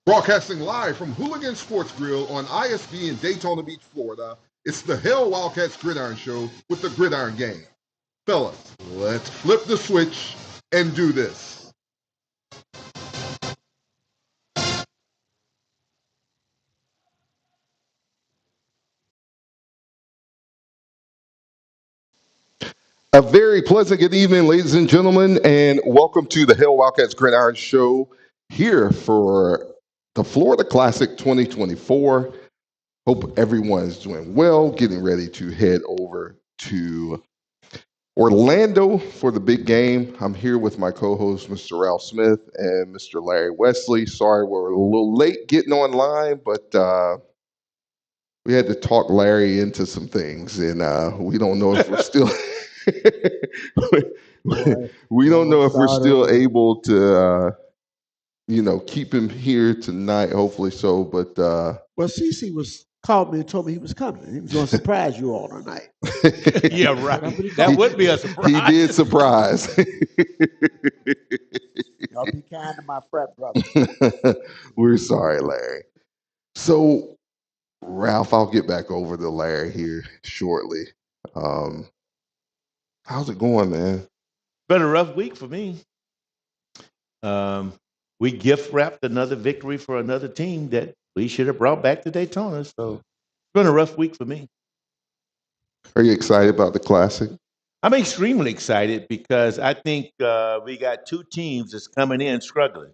Broadcasting live from Houligans Sports Grill on ISB in Daytona Beach, Florida, it's the Hail Wildcats Gridiron Show with the Gridiron Gang. Fellas, let's flip the switch and do this. A very pleasant good evening, ladies and gentlemen, and welcome to the Hail Wildcats Gridiron Show here for the Florida Classic 2024. Hope everyone is doing well, getting ready to head over to Orlando for the big game. I'm here with my co-host, Mr. Ralph Smith and Mr. Larry Wesley. Sorry we're a little late getting online, but we had to talk Larry into some things, and we don't know if we're still we don't know if we're still able to keep him here tonight. Hopefully so, but well, CC called me and told me he was coming. He was going to surprise you all tonight. Yeah, right. That would be a surprise. He did surprise. Y'all be kind to my frat brother. We're sorry, Larry. So, Ralph, I'll get back over to Larry here shortly. How's it going, man? Been a rough week for me. We gift wrapped another victory for another team that we should have brought back to Daytona. So it's been a rough week for me. Are you excited about the Classic? I'm extremely excited because I think we got two teams that's coming in struggling.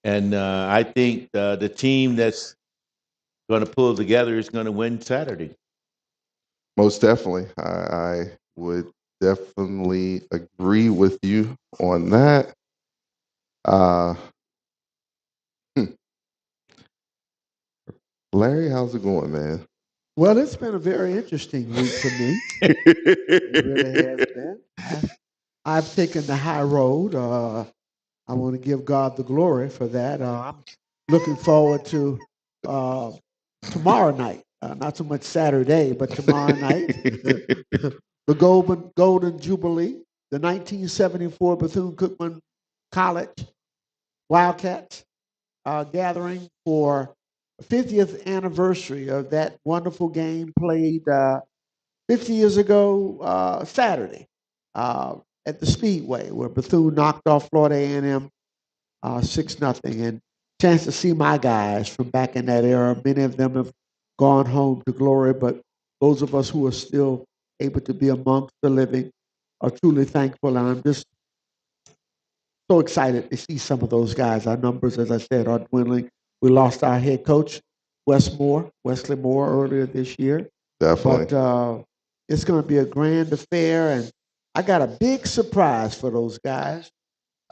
And I think the team that's going to pull together is going to win Saturday. Most definitely. I would definitely agree with you on that. Larry, how's it going, man? Well, it's been a very interesting week for me. It really has been. I've taken the high road. I want to give God the glory for that. I'm looking forward to tomorrow night. Not so much Saturday, but tomorrow night. The Golden Jubilee, the 1974 Bethune-Cookman College Wildcats gathering for 50th anniversary of that wonderful game played 50 years ago Saturday at the Speedway, where Bethune knocked off Florida A&M 6-0. And chance to see my guys from back in that era. Many of them have gone home to glory, but those of us who are still able to be amongst the living are truly thankful. And I'm just so excited to see some of those guys. Our numbers, as I said, are dwindling. We lost our head coach, Wesley Moore, earlier this year. Definitely. But it's going to be a grand affair, and I got a big surprise for those guys.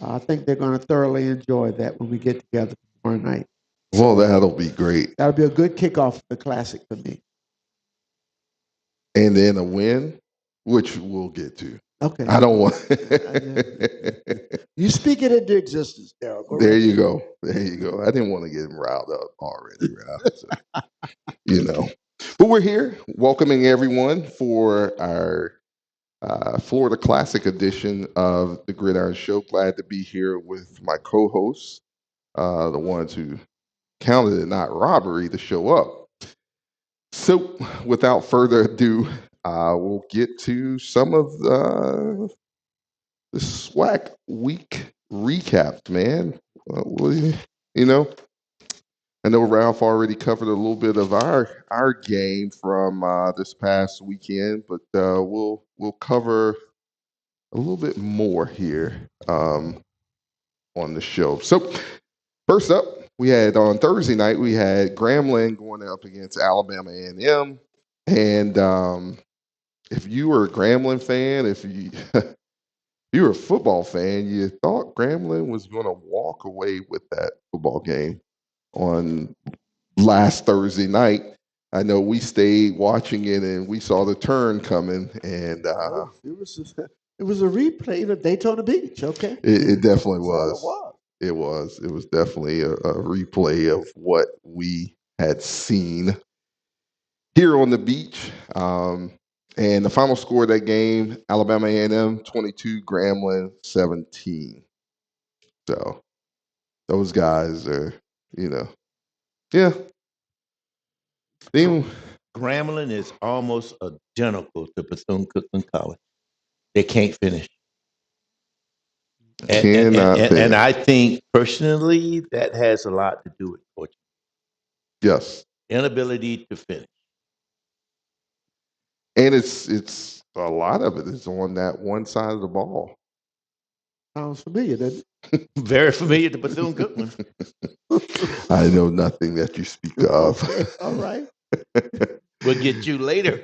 I think they're going to thoroughly enjoy that when we get together tomorrow night. Well, that'll be great. That'll be a good kickoff for the Classic for me. And then a win, which we'll get to. Okay. I don't want. You speak it into existence, Daryl. There you go. There you go. I didn't want to get him riled up already, Ralph. So, But we're here welcoming everyone for our Florida Classic edition of the Gridiron Show. Glad to be here with my co-hosts, the ones who counted it not robbery to show up. So, without further ado, we'll get to some of the SWAC week recaps, man. I know Ralph already covered a little bit of our game from this past weekend, but we'll cover a little bit more here on the show. So, first up, we had on Thursday night, we had Grambling going up against Alabama A&M. And if you were a Grambling fan, if you were a football fan, you thought Grambling was going to walk away with that football game on last Thursday night. I know we stayed watching it and we saw the turn coming. And it was a replay of Daytona Beach, okay? It definitely was. It was. It was definitely a replay of what we had seen here on the beach. And the final score of that game, Alabama A&M 22, Grambling 17. So those guys are, yeah. Grambling is almost identical to Bethune-Cookman College. They can't finish. And I think personally that has a lot to do with coaching. Yes. Inability to finish. And it's a lot of it is on that one side of the ball. Sounds familiar, doesn't it? Very familiar to Bethune-Cookman. I know nothing that you speak of. Okay, all right. We'll get you later.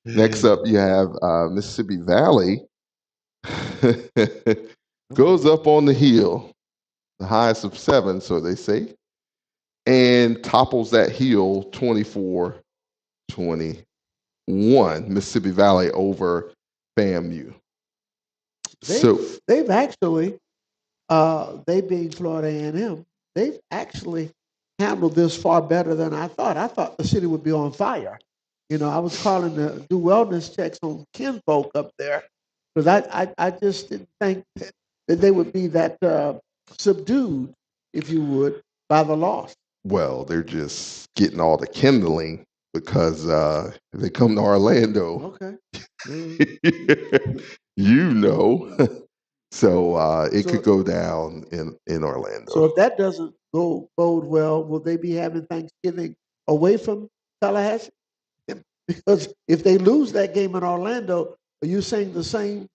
Next up, you have Mississippi Valley. Goes up on the hill, the highest of 7, so they say, and topples that hill 24-21. Mississippi Valley over FAMU. They've actually, they being Florida A&M, they've actually handled this far better than I thought. I thought the city would be on fire. I was calling to do wellness checks on kinfolk up there because I just didn't think that they would be that subdued, if you would, by the loss. Well, they're just getting all the kindling because they come to Orlando. Okay. So it could go down in Orlando. So if that doesn't bode well, will they be having Thanksgiving away from Tallahassee? Because if they lose that game in Orlando, are you saying the same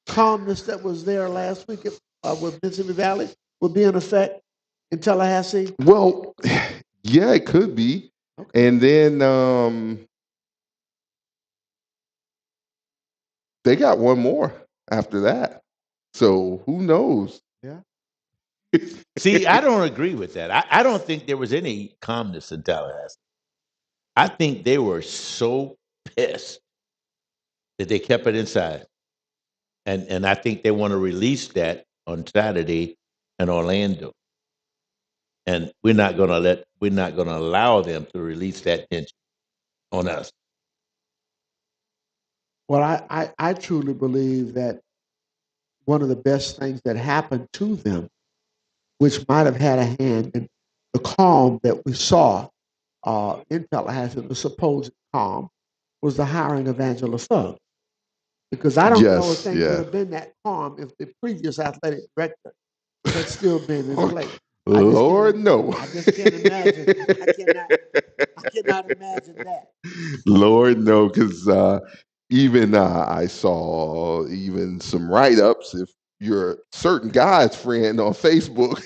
calmness that was there last week with Mississippi Valley will be in effect in Tallahassee? Well, yeah, it could be. Okay. And then they got one more after that. So who knows? Yeah. See, I don't agree with that. I don't think there was any calmness in Tallahassee. I think they were so pissed that they kept it inside. And I think they want to release that on Saturday in Orlando. And we're not going to allow them to release that tension on us. Well, I truly believe that one of the best things that happened to them, which might have had a hand in the calm that we saw in Tallahassee, the supposed calm, was the hiring of Angela Suggs. Because I don't know if things would have been that calm if the previous athletic director had still been in place. Lord, no. I just can't imagine. I cannot imagine that. Lord, no, because even I saw even some write-ups. If you're a certain guy's friend on Facebook,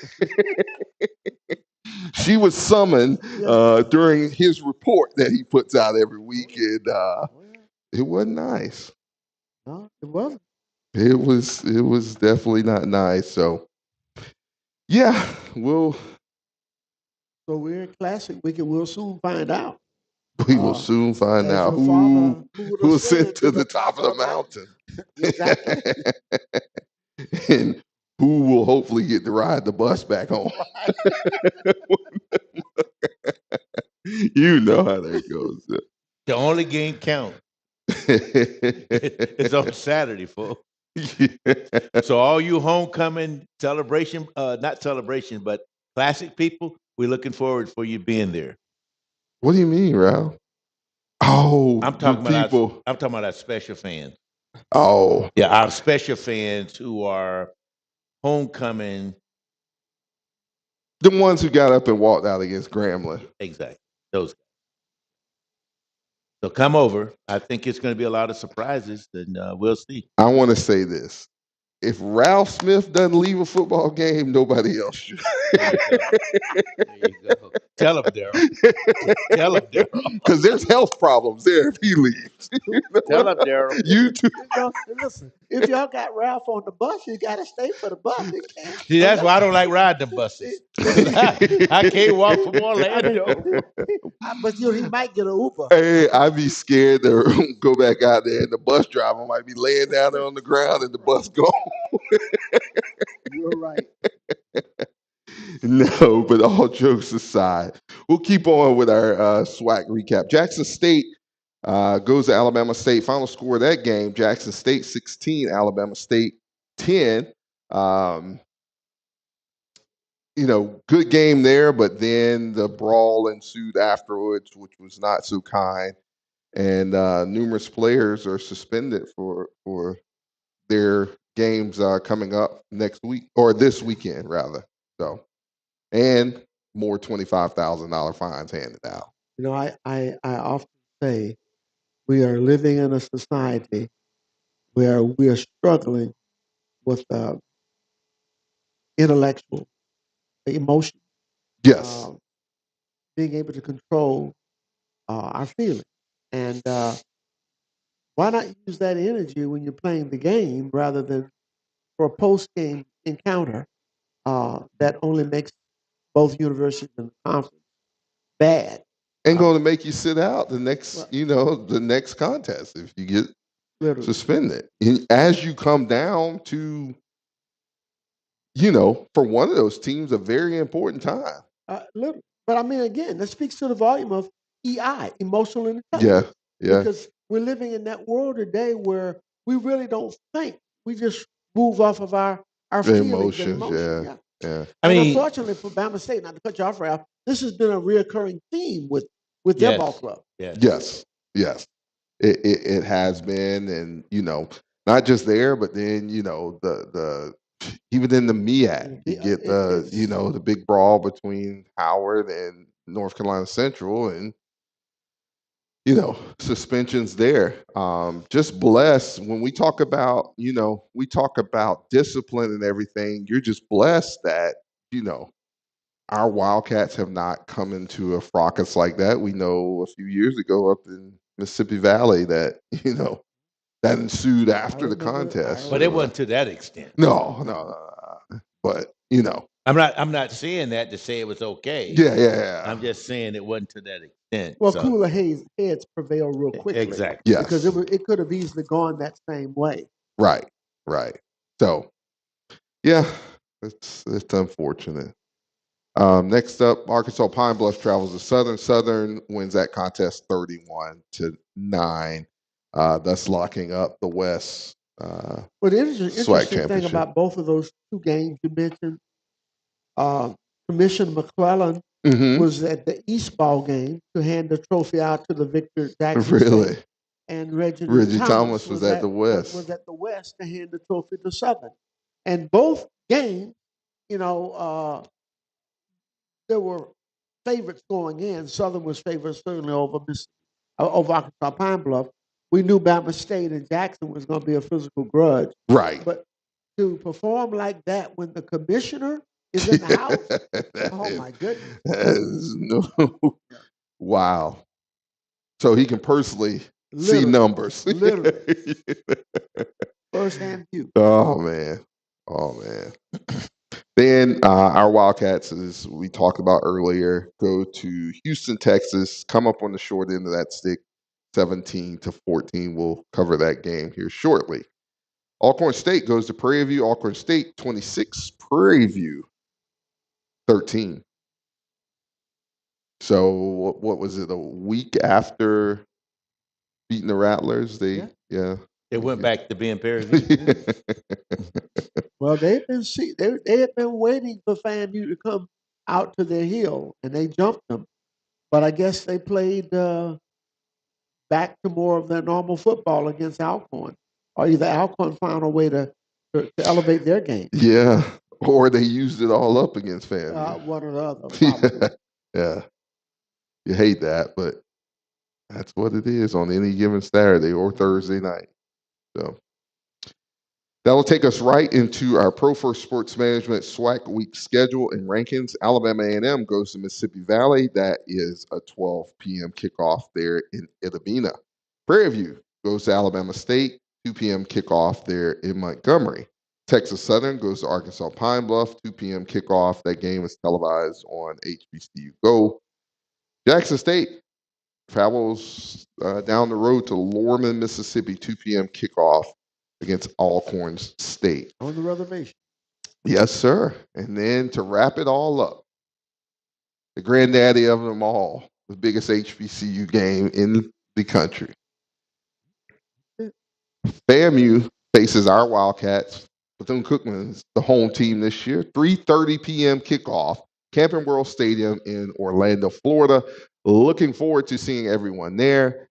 she was summoned during his report that he puts out every week, and it wasn't nice. No, it wasn't. It was definitely not nice. So, yeah, So we're in Classic Week, and we'll soon find out. We will soon find out who will ascend to the top of the mountain. Exactly. And who will hopefully get to ride the bus back home. You know how that goes. The only game count. It's on Saturday, folks. Yeah. So all you homecoming celebration, not celebration, but classic people, we're looking forward for you being there. What do you mean, Ralph? Oh, I'm talking about our special fans. Oh. Yeah, our special fans who are homecoming. The ones who got up and walked out against Grambling. Exactly. Those guys. So come over. I think it's going to be a lot of surprises, and we'll see. I want to say this. If Ralph Smith doesn't leave a football game, nobody else should. There you go. Tell him, Daryl. Tell him, Daryl. Because there's health problems there if he leaves. Tell him, Daryl. You too. Listen, if y'all got Ralph on the bus, you got to stay for the bus. See, that's why I don't like riding the buses. I can't walk from Orlando. But he might get an Uber. Hey, I'd be scared to go back out there, and the bus driver might be laying down there on the ground, and the bus gone. You're right. No, but all jokes aside, we'll keep on with our SWAC recap. Jackson State Goes to Alabama State. Final score of that game: Jackson State 16, Alabama State 10. Good game there, but then the brawl ensued afterwards, which was not so kind. And numerous players are suspended for their games coming up next week, or this weekend rather. So, and more $25,000 fines handed out. I often say we are living in a society where we are struggling with intellectual emotion, Yes. being able to control our feelings. And why not use that energy when you're playing the game rather than for a post-game encounter that only makes both universities and the conference bad. And going to make you sit out the next, the next contest if you get suspended. And as you come down to, for one of those teams, a very important time. But I mean, again, that speaks to the volume of EI, emotional intelligence. Yeah. Because we're living in that world today where we really don't think. We just move off of our feelings and emotions. Yeah. I mean, unfortunately for Bama State, not to cut you off, Ralph, this has been a reoccurring theme with their ball club. Yes. It has been, and not just there, but then the even in the MEAC, you get the big brawl between Howard and North Carolina Central, and suspensions there. Just blessed when we talk about discipline and everything. You're just blessed that our Wildcats have not come into a fracas like that. We know a few years ago up in Mississippi Valley that that ensued after the contest. But it wasn't to that extent. No. But I'm not saying that to say it was okay. Yeah. I'm just saying it wasn't to that extent. Well, cooler heads prevail real quickly. Exactly. Yes. Because it could have easily gone that same way. Right. So, yeah, it's unfortunate. Next up, Arkansas Pine Bluff travels to Southern. Southern wins that contest 31-9, thus locking up the West. Well, the interesting thing about both of those two games you mentioned, Commissioner McClellan was at the East Ball game to hand the trophy out to the victor Jackson Really? State, and Reggie Thomas was at the West. Was at the West to hand the trophy to Southern, and both games, there were favorites going in. Southern was favored certainly over Arkansas Pine Bluff. We knew Bama State and Jackson was going to be a physical grudge. Right. But to perform like that when the commissioner is in the house, oh my goodness. Wow. So he can personally see numbers. Literally. First-hand view. Oh, man. Then our Wildcats, as we talked about earlier, go to Houston, Texas, come up on the short end of that stick, 17-14. We'll cover that game here shortly. Alcorn State goes to Prairie View. Alcorn State 26, Prairie View 13. So what was it? A week after beating the Rattlers, they went back to being Prairie View. Well, they had been waiting for FAMU to come out to their hill, and they jumped them. But I guess they played back to more of their normal football against Alcorn, or either Alcorn found a way to elevate their game. Yeah, or they used it all up against FAMU. One or the other. Yeah. You hate that, but that's what it is on any given Saturday or Thursday night. So that will take us right into our Pro First Sports Management SWAC week schedule and rankings. Alabama A&M goes to Mississippi Valley. That is a 12 p.m. kickoff there in Itta Bena. Prairie View goes to Alabama State, 2 p.m. kickoff there in Montgomery. Texas Southern goes to Arkansas Pine Bluff, 2 p.m. kickoff. That game is televised on HBCU Go. Jackson State travels down the road to Lorman, Mississippi, 2 p.m. kickoff against Alcorn State. On the reservation. Yes, sir. And then to wrap it all up, the granddaddy of them all, the biggest HBCU game in the country. FAMU faces our Wildcats. Bethune-Cookman is the home team this year. 3:30 p.m. kickoff, Camping World Stadium in Orlando, Florida. Looking forward to seeing everyone there.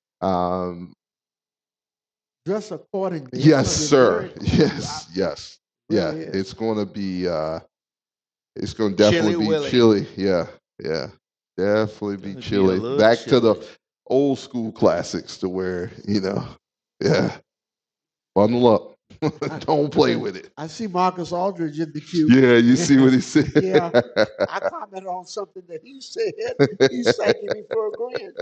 Dress accordingly. Yes, sir. Cool. Yes. Really Yeah, is. it's going to be. It's going to definitely Chilly be Willy. chilly. Yeah, definitely be Gonna be a chilly. little Back to the chilly. old school classics, to where yeah, bundle up. Don't play with it. I see Marcus Aldridge in the queue. Yeah, you see what he said. Yeah, I commented on something that he said. He's thanking me for agreeing.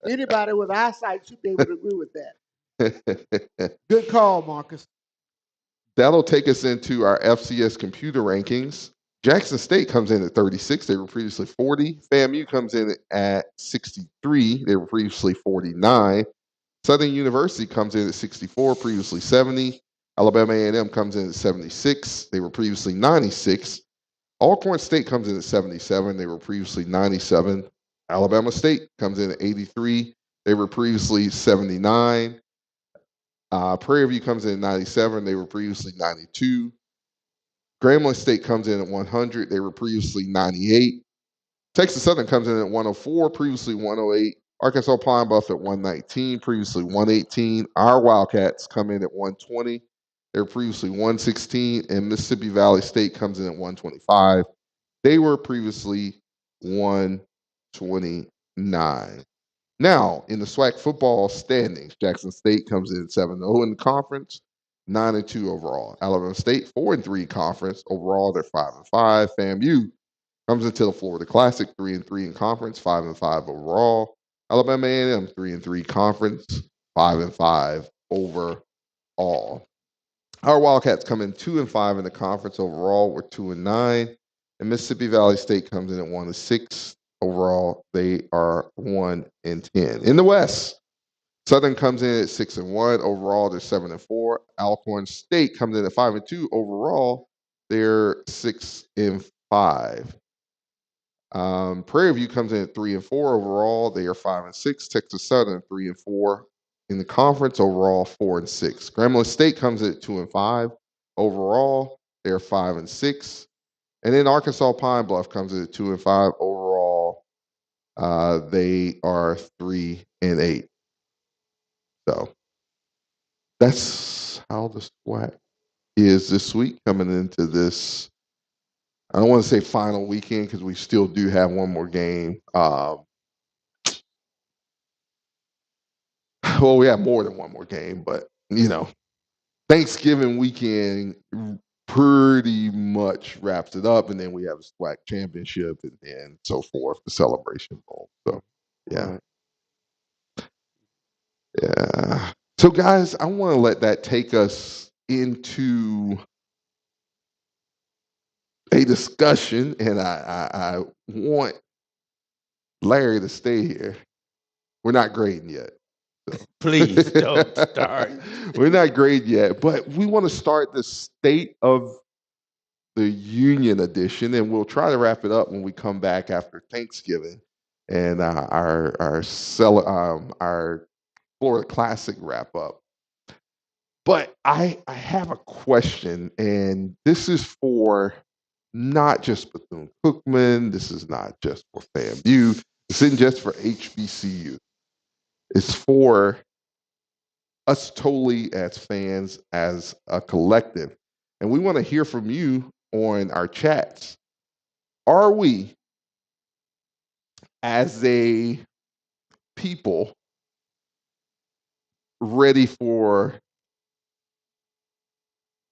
Anybody with eyesight should be able to agree with that. Good call, Marcus. That'll take us into our FCS computer rankings. Jackson State comes in at 36. They were previously 40. FAMU comes in at 63. They were previously 49. Southern University comes in at 64, previously 70. Alabama A&M comes in at 76. They were previously 96. Alcorn State comes in at 77. They were previously 97. Alabama State comes in at 83. They were previously 79. Prairie View comes in at 97. They were previously 92. Grambling State comes in at 100. They were previously 98. Texas Southern comes in at 104, previously 108. Arkansas Pine Bluff at 119, previously 118. Our Wildcats come in at 120. They were previously 116. And Mississippi Valley State comes in at 125. They were previously 129. Now, in the SWAC football standings, Jackson State comes in at 7-0 in the conference, 9-2 overall. Alabama State 4-3 conference overall. They're 5-5. FAMU comes into the Florida Classic 3-3 in conference, 5-5 overall. Alabama A&M 3-3 conference, 5-5 overall. Our Wildcats come in 2-5 in the conference overall. We're 2-9, and Mississippi Valley State comes in at 1-6 overall. They are 1-10. In the West, Southern comes in at 6-1 overall. They're 7-4. Alcorn State comes in at 5-2 overall. They're 6-5. Prairie View comes in at 3-4 overall. They are 5-6. Texas Southern 3-4 in the conference overall, 4-6. Grambling State comes in at 2-5 overall. They're 5-6. And then Arkansas Pine Bluff comes in at 2-5 overall. They are 3-8. So that's how the SWAC is this week, coming into this. I don't want to say final weekend, because we still do have one more game. Well, we have more than one more game, but Thanksgiving weekend pretty much wraps it up, and then we have a SWAC championship and so forth, the celebration bowl. So yeah. Yeah. So guys, I want to let that take us into a discussion, and I want Larry to stay here. We're not grading yet. Please don't start. We're not grading yet, but we want to start the State of the Union edition, and we'll try to wrap it up when we come back after Thanksgiving and our Florida Classic wrap up. But I have a question, and this is for not just Bethune-Cookman. This is not just for FAMU. This isn't just for HBCU. It's for us totally as fans, as a collective. And we want to hear from you on our chats. Are we, as a people, ready for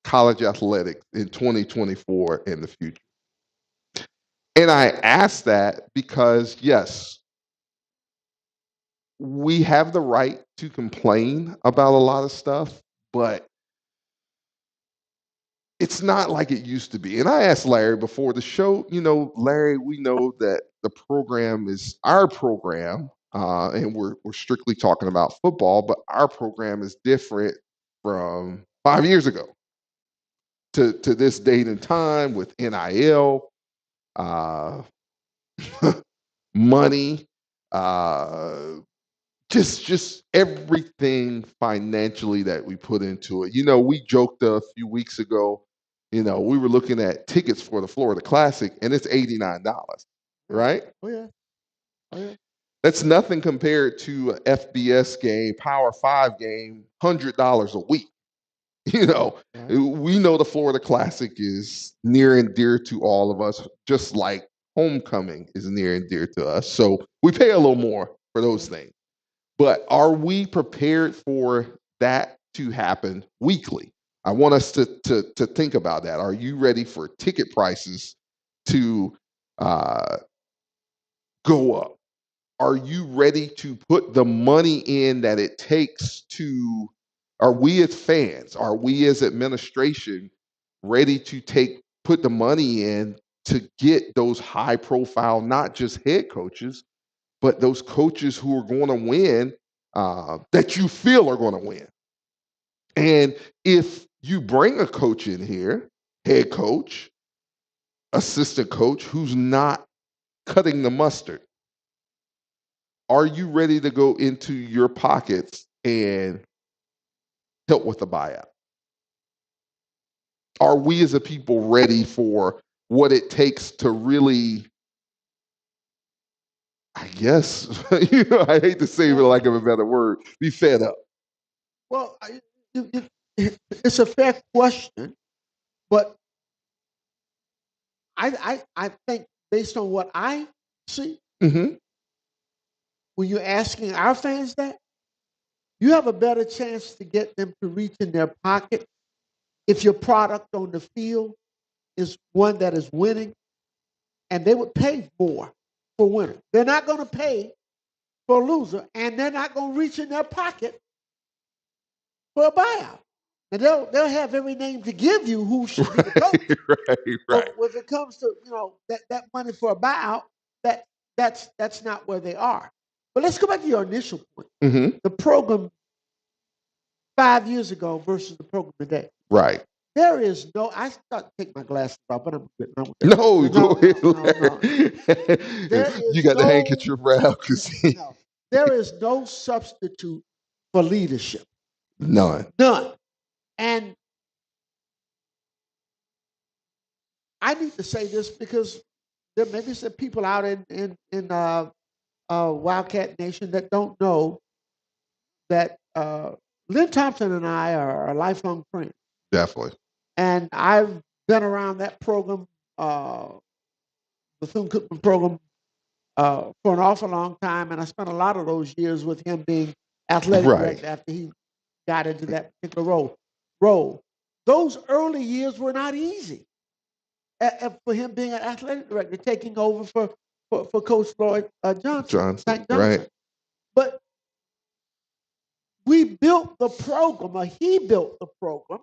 college athletics in 2024 and the future? And I ask that because, yes, we have the right to complain about a lot of stuff, but it's not like it used to be. And I asked Larry before the show, Larry, we know that the program is our program, and we're strictly talking about football, but our program is different from 5 years ago to this date and time with NIL, uh, money, just everything financially that we put into it. We joked a few weeks ago, we were looking at tickets for the Florida Classic and it's $89, right? Oh yeah. Oh yeah. That's nothing compared to a FBS game, Power 5 game, $100 a week. Right. We know the Florida Classic is near and dear to all of us, just like homecoming is near and dear to us. So we pay a little more for those things. But are we prepared for that to happen weekly? I want us to think about that. Are you ready for ticket prices to go up? Are you ready to put the money in that it takes to, are we as fans, are we as administration ready to put the money in to get those high profile, not just head coaches, but those coaches who are going to win, that you feel are going to win? And if you bring a coach in here, head coach, assistant coach, who's not cutting the mustard, are you ready to go into your pockets and help with the buyout? Are we as a people ready for what it takes to really, I guess, I hate to say it for lack of a better word, be fed up? Well, it's a fair question, but I think based on what I see, Mm-hmm. when you're asking our fans that, you have a better chance to get them to reach in their pocket if your product on the field is one that is winning, and they would pay more for winner. They're not going to pay for a loser, and they're not going to reach in their pocket for a buyout. And they'll have every name to give you who should be the coach. Right. But when it comes to that money for a buyout, that's not where they are. But let's go back to your initial point. Mm-hmm. The program 5 years ago versus the program today. Right. There is no. I start to take my glasses off, but I'm good. No, go ahead. No. There is You got the handkerchief wrap. No, there is no substitute for leadership. None. None. And I need to say this because there may be some people out in Wildcat Nation that don't know that Lynn Thompson and I are lifelong friends. Definitely. And I've been around that program, the Bethune-Cookman program, for an awful long time. And I spent a lot of those years with him being athletic director after he got into that particular role. Those early years were not easy for him being an athletic director, taking over for Coach Lloyd Johnson. Right. But we built the program, or he built the program,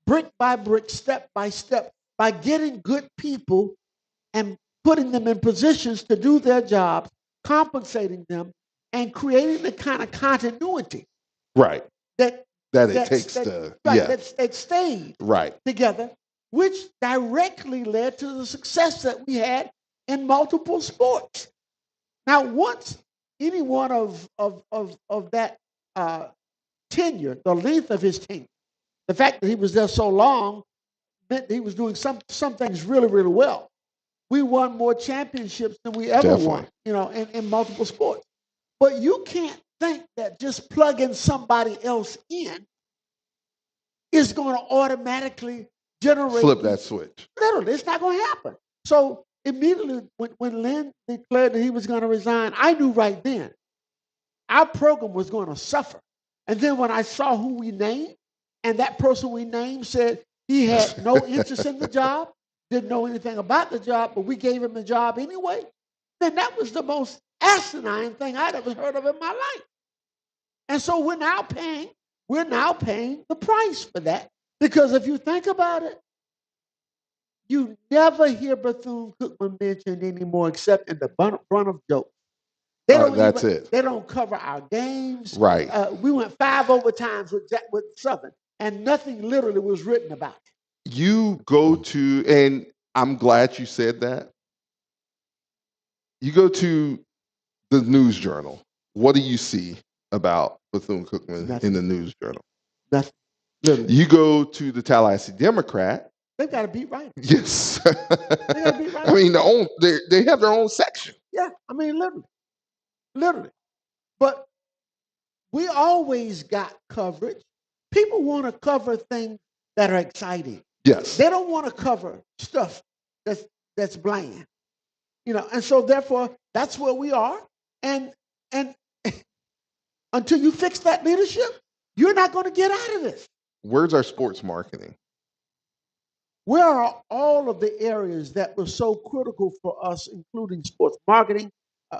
brick by brick, step by step, by getting good people and putting them in positions to do their jobs, compensating them, and creating the kind of continuity Right. that it takes to, yeah. that stayed Right. together, which directly led to the success that we had in multiple sports. Now, once any one of that tenure, the length of his tenure, the fact that he was there so long meant that he was doing some things really, really well. We won more championships than we ever won, in multiple sports. But you can't think that just plugging somebody else in is going to automatically generate. Flip that switch. Literally, it's not going to happen. So immediately when Lynn declared that he was going to resign, I knew right then our program was going to suffer. And then when I saw who we named, and that person we named said he had no interest in the job, didn't know anything about the job, but we gave him the job anyway, then that was the most asinine thing I'd ever heard of in my life. And so we're now paying the price for that. Because if you think about it, you never hear Bethune-Cookman mentioned anymore except in the brunt of jokes. That's it. They don't cover our games. Right. We went 5 overtimes with Southern, and nothing literally was written about it. You go to, and I'm glad you said that. You go to the News Journal, what do you see about Bethune-Cookman in Nothing. the News Journal? Nothing. Literally. You go to the Tallahassee Democrat. They've got to beat right. Yes. They got to beat right. I mean, they have their own section. Yeah, I mean, literally. But we always got coverage. People want to cover things that are exciting. Yes. They don't want to cover stuff that's bland. You know, and so therefore that's where we are. And until you fix that leadership, you're not going to get out of this. Where's our sports marketing? Where are all of the areas that were so critical for us, including sports marketing,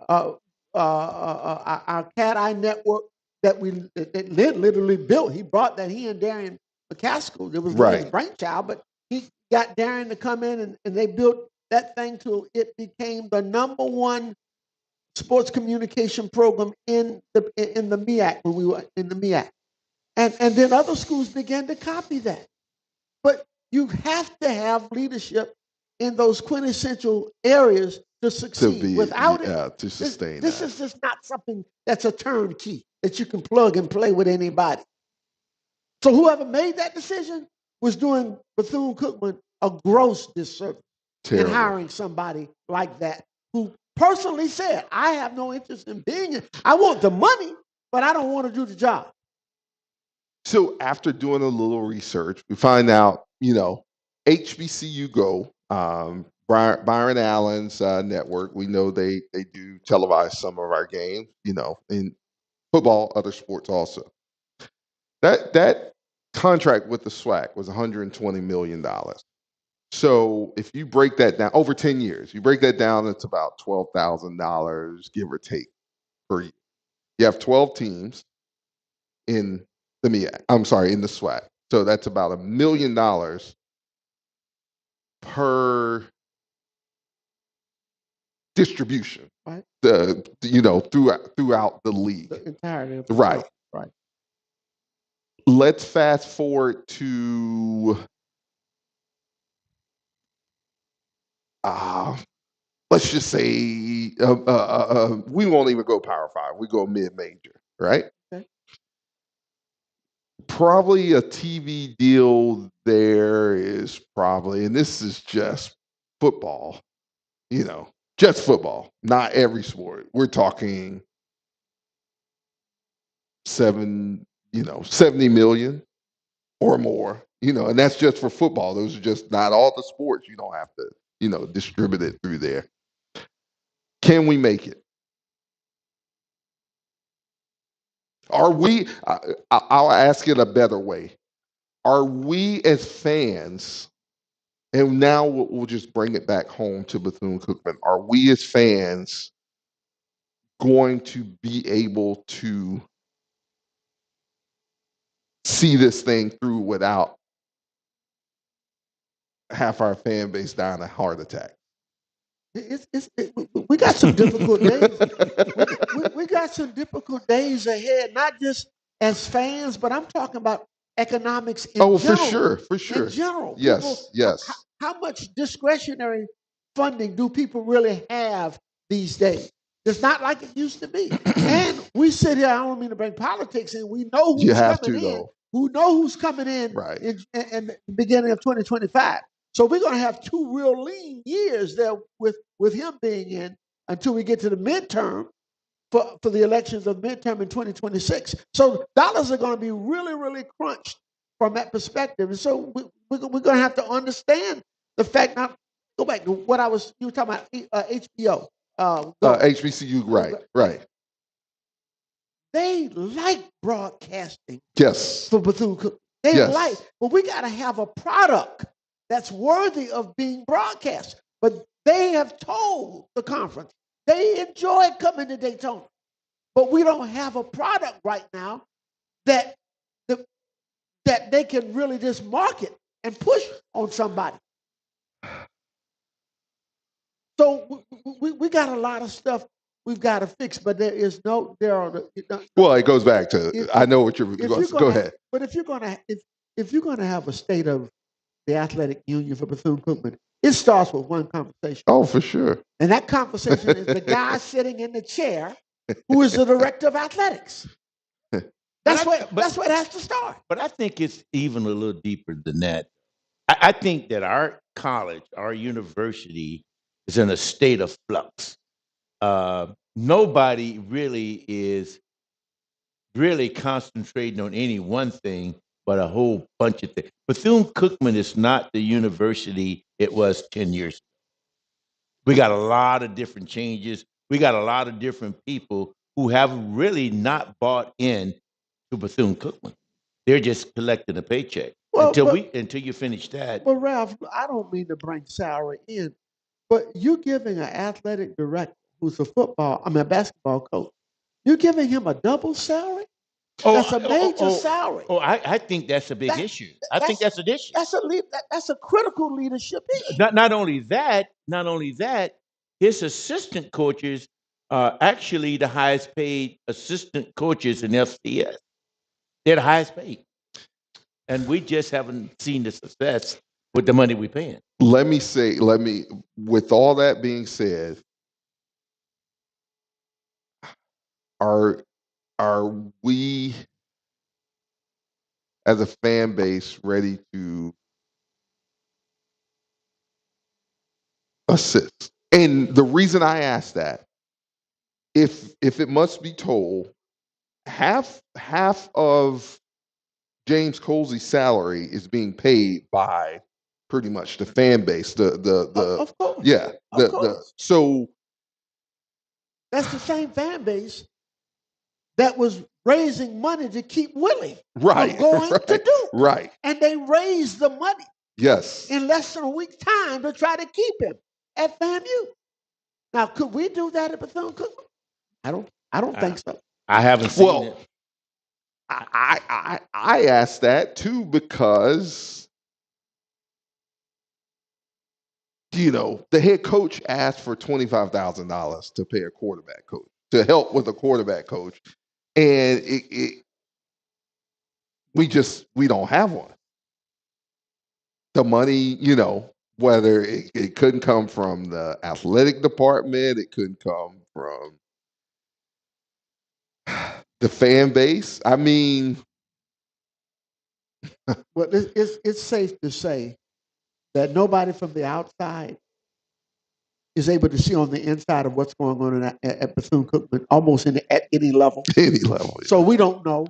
our Cat Eye network that literally built? He brought that, he and Darian McCaskill, it was his brainchild, but he got Darian to come in and they built that thing till it became the #1 sports communication program in the MEAC when we were in the MEAC. And then other schools began to copy that. But you have to have leadership in those quintessential areas to succeed. Without it, to sustain this is just not something that's a turnkey that you can plug and play with anybody. So whoever made that decision was doing Bethune-Cookman a gross disservice in hiring somebody like that who personally said, I have no interest in being it. I want the money, but I don't want to do the job. So after doing a little research, we find out, HBCU Go, Byron Allen's network, we know they do televise some of our games, in football, other sports also. That contract with the SWAC was $120 million. So if you break that down over 10 years, you break that down, it's about $12,000, give or take, per year. You have 12 teams in the in the SWAC. So that's about $1 million per distribution. Right. Throughout the league. The entirety of the right. Right. Let's fast forward to let's just say we won't even go Power 5. We go mid-major, right? Okay. Probably a TV deal there is probably, and this is just football, just football, not every sport. We're talking 70 million or more, and that's just for football. Those are just not all the sports. You don't have to, distribute it through there. Can we make it? Are we, I'll ask it a better way. Are we as fans, and now we'll just bring it back home to Bethune-Cookman, are we as fans going to be able to see this thing through without half our fan base dying a heart attack? We got some difficult days. We got some difficult days ahead, not just as fans, but I'm talking about economics in general. For sure. In general. Yes, yes. How much discretionary funding do people really have these days? It's not like it used to be. And we sit here, I don't mean to bring politics in, we know who's coming in. Who know who's coming in in the beginning of 2025. So we're going to have 2 real lean years there with him being in until we get to the midterm for the elections of midterm in 2026. So dollars are going to be really, really crunched from that perspective. And so we're going to have to understand the fact. Now, go back to what you were talking about, HBO. HBCU, right. They like broadcasting. Yes. For Bethune-Cookman. But we got to have a product that's worthy of being broadcast. But they have told the conference they enjoy coming to Daytona. But we don't have a product right now that they can really just market and push on somebody. So we got a lot of stuff we've got to fix, but there are. Well, it goes back to I know what you're going to go ahead. But if you're going to have a state of the athletic union for Bethune-Cookman, it starts with one conversation. Oh, for sure. And that conversation is the guy sitting in the chair who is the director of athletics. That's where it has to start. But I think it's even a little deeper than that. I think that our college, our university, is in a state of flux. Nobody really is really concentrating on any one thing, but a whole bunch of things. Bethune-Cookman is not the university it was 10 years ago. We got a lot of different changes. We got a lot of different people who have really not bought in to Bethune-Cookman. They're just collecting a paycheck until you finish that. Well, Ralph, I don't mean to bring salary in, but you giving an athletic director who's a basketball coach, you're giving him a double salary? That's a major salary. I think that's a big issue. I think that's an issue. That's a critical leadership issue. Not only that, his assistant coaches are actually the highest paid assistant coaches in FCS. They're the highest paid. And we just haven't seen the success with the money we're paying. With all that being said, are we as a fan base ready to assist? And the reason I ask that, if it must be told, half of James Colsey's salary is being paid by pretty much the fan base. Of course. Yeah. So that's the same fan base that was raising money to keep Willie from going to Duke. Right. And they raised the money. Yes. In less than a week's time to try to keep him at FAMU. Now, could we do that at Bethune-Cookman? I don't think so. I haven't seen it. I asked that too because the head coach asked for $25,000 to pay a quarterback coach to help with a quarterback coach, and we don't have one. The money, whether it couldn't come from the athletic department, it couldn't come from the fan base. I mean, well, it's safe to say that nobody from the outside is able to see on the inside of what's going on at Bethune-Cookman, almost at any level. Any level. So we don't know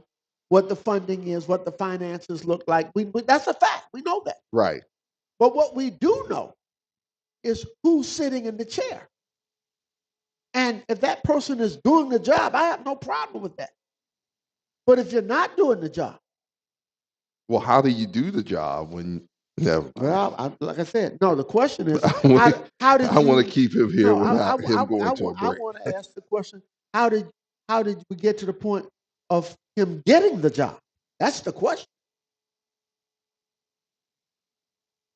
what the funding is, what the finances look like. That's a fact. We know that. Right. But what we do know is who's sitting in the chair. And if that person is doing the job, I have no problem with that. But if you're not doing the job. Well, how do you do the job when... Well, like I said, no, the question is, how did I want to keep him here without him going to a break. I want to ask the question, how did we get to the point of him getting the job? That's the question.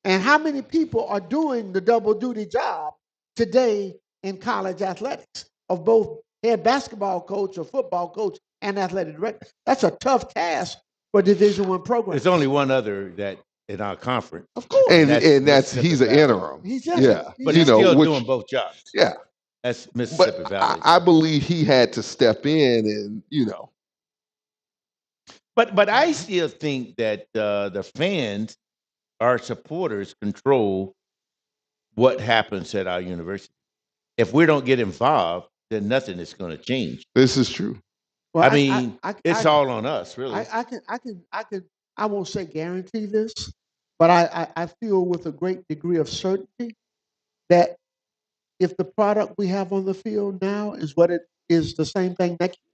And how many people are doing the double duty job today in college athletics of both head basketball coach or football coach and athletic director? That's a tough task for Division I programs. There's only one other that in our conference. Of course. And he's an interim. But he's still doing both jobs. Yeah. That's Mississippi Valley. I believe he had to step in and, But I still think that the fans, our supporters, control what happens at our university. If we don't get involved, then nothing is going to change. This is true. Well, it's all on us, really. I won't say guarantee this, but I feel with a great degree of certainty that if the product we have on the field now is what it is the same thing next year,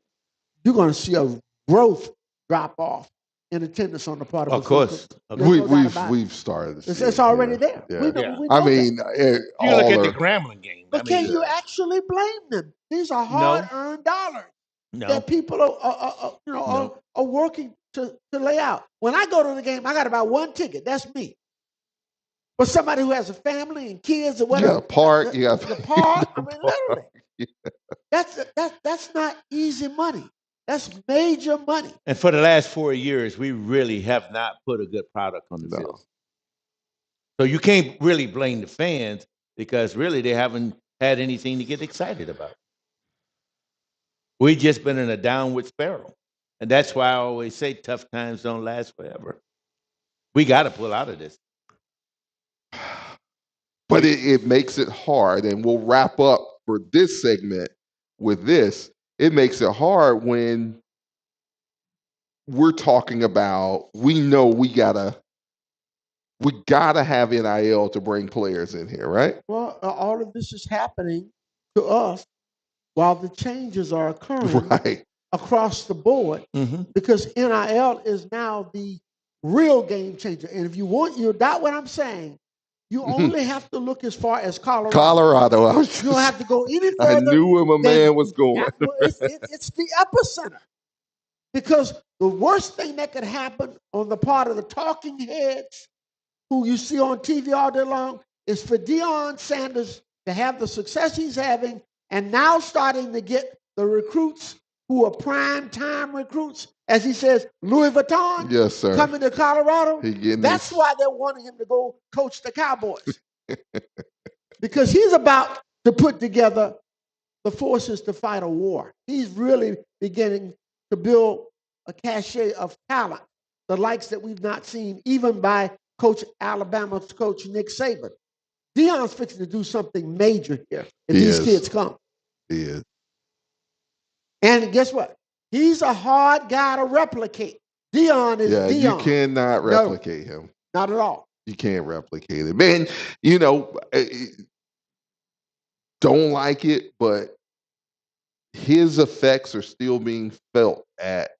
you're going to see a growth drop off in attendance on the part of course. We've started. It's already there. Yeah. We I mean, you look at the Grambling game. But can you actually blame them? These are hard-earned dollars that people are working to lay out. When I go to the game, I got about one ticket. That's me. But somebody who has a family and kids or whatever, you got a park. The park. I mean, literally, that's not easy money. That's major money. And for the last 4 years, we really have not put a good product on the field. So you can't really blame the fans, because really they haven't had anything to get excited about. We just been in a downward spiral, and that's why I always say tough times don't last forever. We got to pull out of this. But it makes it hard, and we'll wrap up for this segment with this. It makes it hard when we're talking about, we know we gotta have NIL to bring players in here, right? Well, all of this is happening to us while the changes are occurring Right. across the board, because NIL is now the real game changer. And if you doubt what I'm saying, you only have to look as far as Colorado. You don't have to go any further. I knew where my man was going. It's the epicenter. Because the worst thing that could happen on the part of the talking heads who you see on TV all day long is for Deion Sanders to have the success he's having and now starting to get the recruits who are prime time recruits, as he says, Louis Vuitton, yes, sir, coming to Colorado. That's why they're wanting him to go coach the Cowboys. Because he's about to put together the forces to fight a war. He's really beginning to build a cachet of talent, the likes that we've not seen even by Alabama's coach Nick Saban. Deion's fixing to do something major here if these kids come. He is. And guess what? He's a hard guy to replicate. Deion is Deion. You cannot replicate him. Not at all. You can't replicate it. Man, you know, don't like it, but his effects are still being felt at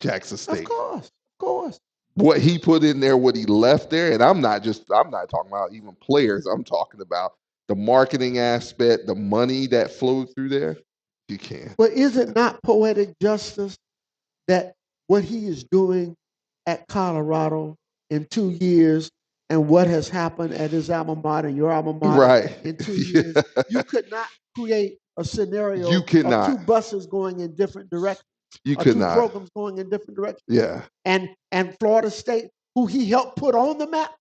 Jackson State. Of course. What he put in there, what he left there, and I'm not talking about even players. I'm talking about the marketing aspect, the money that flowed through there. You can't. Well, is it not poetic justice that what he is doing at Colorado in 2 years and what has happened at his alma mater, your alma mater, in 2 years, you could not create a scenario of two buses going in different directions. You could two not. Programs going in different directions. Yeah. And Florida State, who he helped put on the map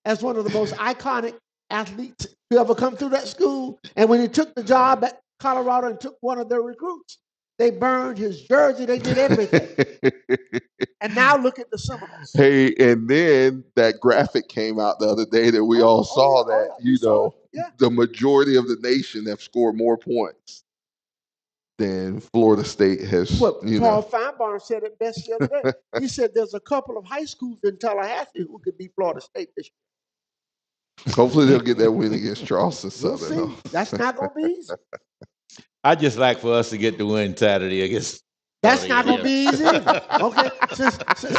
as one of the most iconic athletes to ever come through that school. And when he took the job at Colorado and took one of their recruits, they burned his jersey. They did everything. And now look at the Seminoles. Hey, and then that graphic came out the other day that we all saw the majority of the nation have scored more points than Florida State has. Paul Feinbaum said it best the other day. He said there's a couple of high schools in Tallahassee who could beat Florida State this year. Hopefully they'll get that win against Charleston Southern. We'll see. That's not going to be easy. I just like for us to get the win Saturday against. That's not going to be easy. Okay,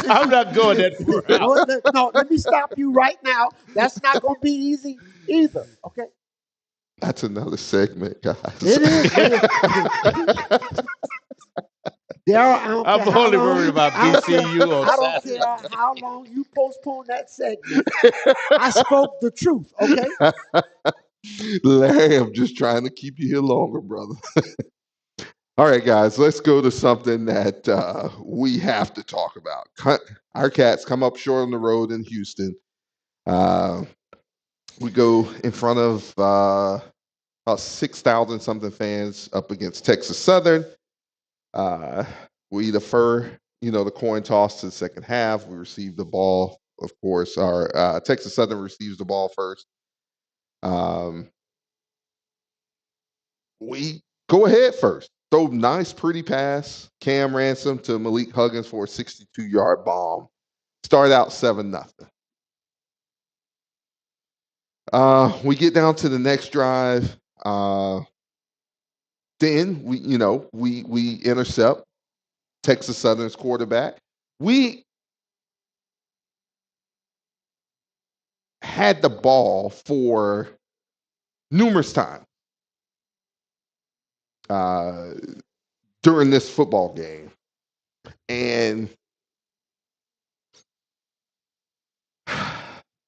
I'm not going that far. No, let me stop you right now. That's not going to be easy either. Okay. That's another segment, guys. It is. Daryl, I'm only worried about BCU on Saturday. I don't care how long you postpone that segment. I spoke the truth, okay? Larry, I'm just trying to keep you here longer, brother. All right, guys, let's go to something that we have to talk about. Our Cats come up short on the road in Houston. We go in front of about 6,000 something fans up against Texas Southern. We defer, the coin toss to the second half. We receive the ball, of course. Our Texas Southern receives the ball first. We go ahead first. Throw nice, pretty pass. Cam Ransom to Malik Huggins for a 62-yard bomb. Start out 7-0. We get down to the next drive. Then we intercept Texas Southern's quarterback. We had the ball for numerous times during this football game, and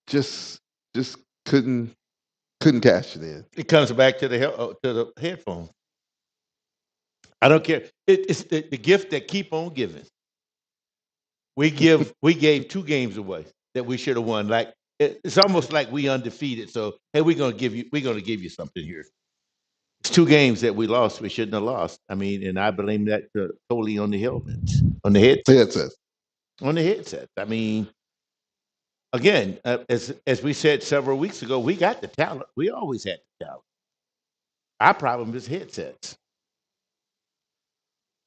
just couldn't cash it in. It comes back to the headphone. I don't care. It's the gift that keep on giving. We gave 2 games away that we should have won. Like it's almost like we undefeated. So hey, we're gonna give you something here. It's 2 games that we lost. We shouldn't have lost. I mean, and I blame that totally on the helmets, on the headsets, on the headsets. I mean, again, as we said several weeks ago, we got the talent. We always had the talent. Our problem is headsets.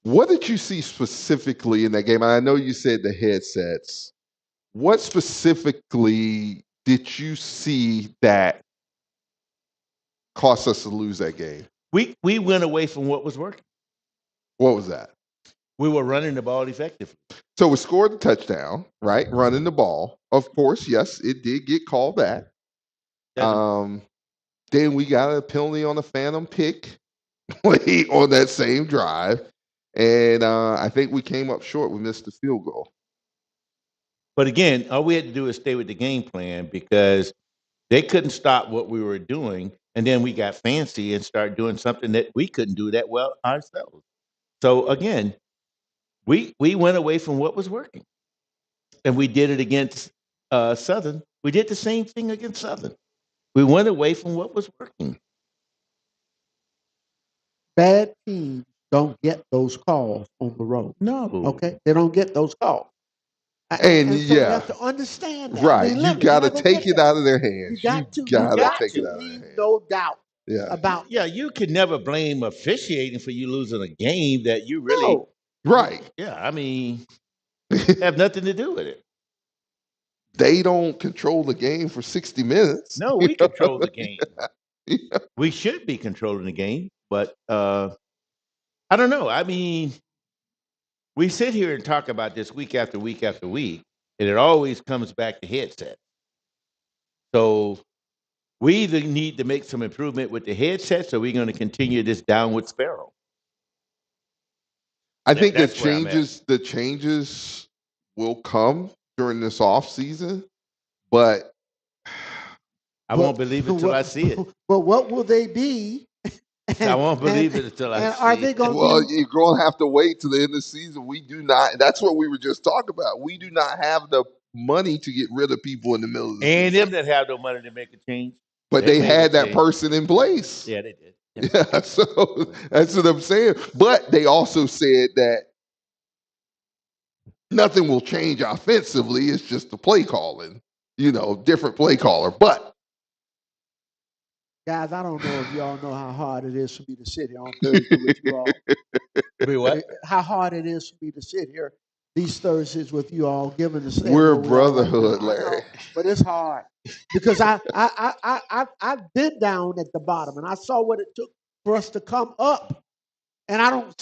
What did you see specifically in that game? I know you said the headsets. What specifically did you see that cost us to lose that game? We went away from what was working. What was that? We were running the ball effectively. So we scored the touchdown, right? Running the ball. Of course, yes, it did get called back. Then we got a penalty on a phantom pick on that same drive. And I think we came up short. We missed the field goal. But again, all we had to do is stay with the game plan because they couldn't stop what we were doing. And then we got fancy and started doing something that we couldn't do that well ourselves. So again, we went away from what was working. And we did it against Southern. We did the same thing against Southern. We went away from what was working. Bad teams don't get those calls on the road. No. Okay? They don't get those calls. And so yeah, you have to understand that. Right. I mean, you got to take it out of their hands. You got to. Take it out of their hands. No doubt. Yeah. About Yeah, you can never blame officiating for you losing a game that you really Right. Yeah, I mean, have nothing to do with it. They don't control the game for 60 minutes. No, we control the game. Yeah. We should be controlling the game, but I don't know. I mean, we sit here and talk about this week after week after week, and it always comes back to headset. So we either need to make some improvement with the headsets, or we're going to continue this downward spiral. I think the changes will come during this off season, but I won't believe it until I see it. But what will they be? I won't believe it until I see it. Are they going? Well, you're going to have to wait till the end of the season. We do not. That's what we were just talking about. We do not have the money to get rid of people in the middle of the season. And them that have no money to make a change. But they had that person in place. Yeah, they did. Yeah, so that's what I'm saying. But they also said that nothing will change offensively. It's just the play calling, different play caller. But guys, I don't know if y'all know how hard it is for me to sit here on Thursday with you all. Wait, what? How hard it is for me to sit here these Thursdays with you all, giving the same. We're a brotherhood, Larry. But it's hard because I've been down at the bottom and I saw what it took for us to come up, and I don't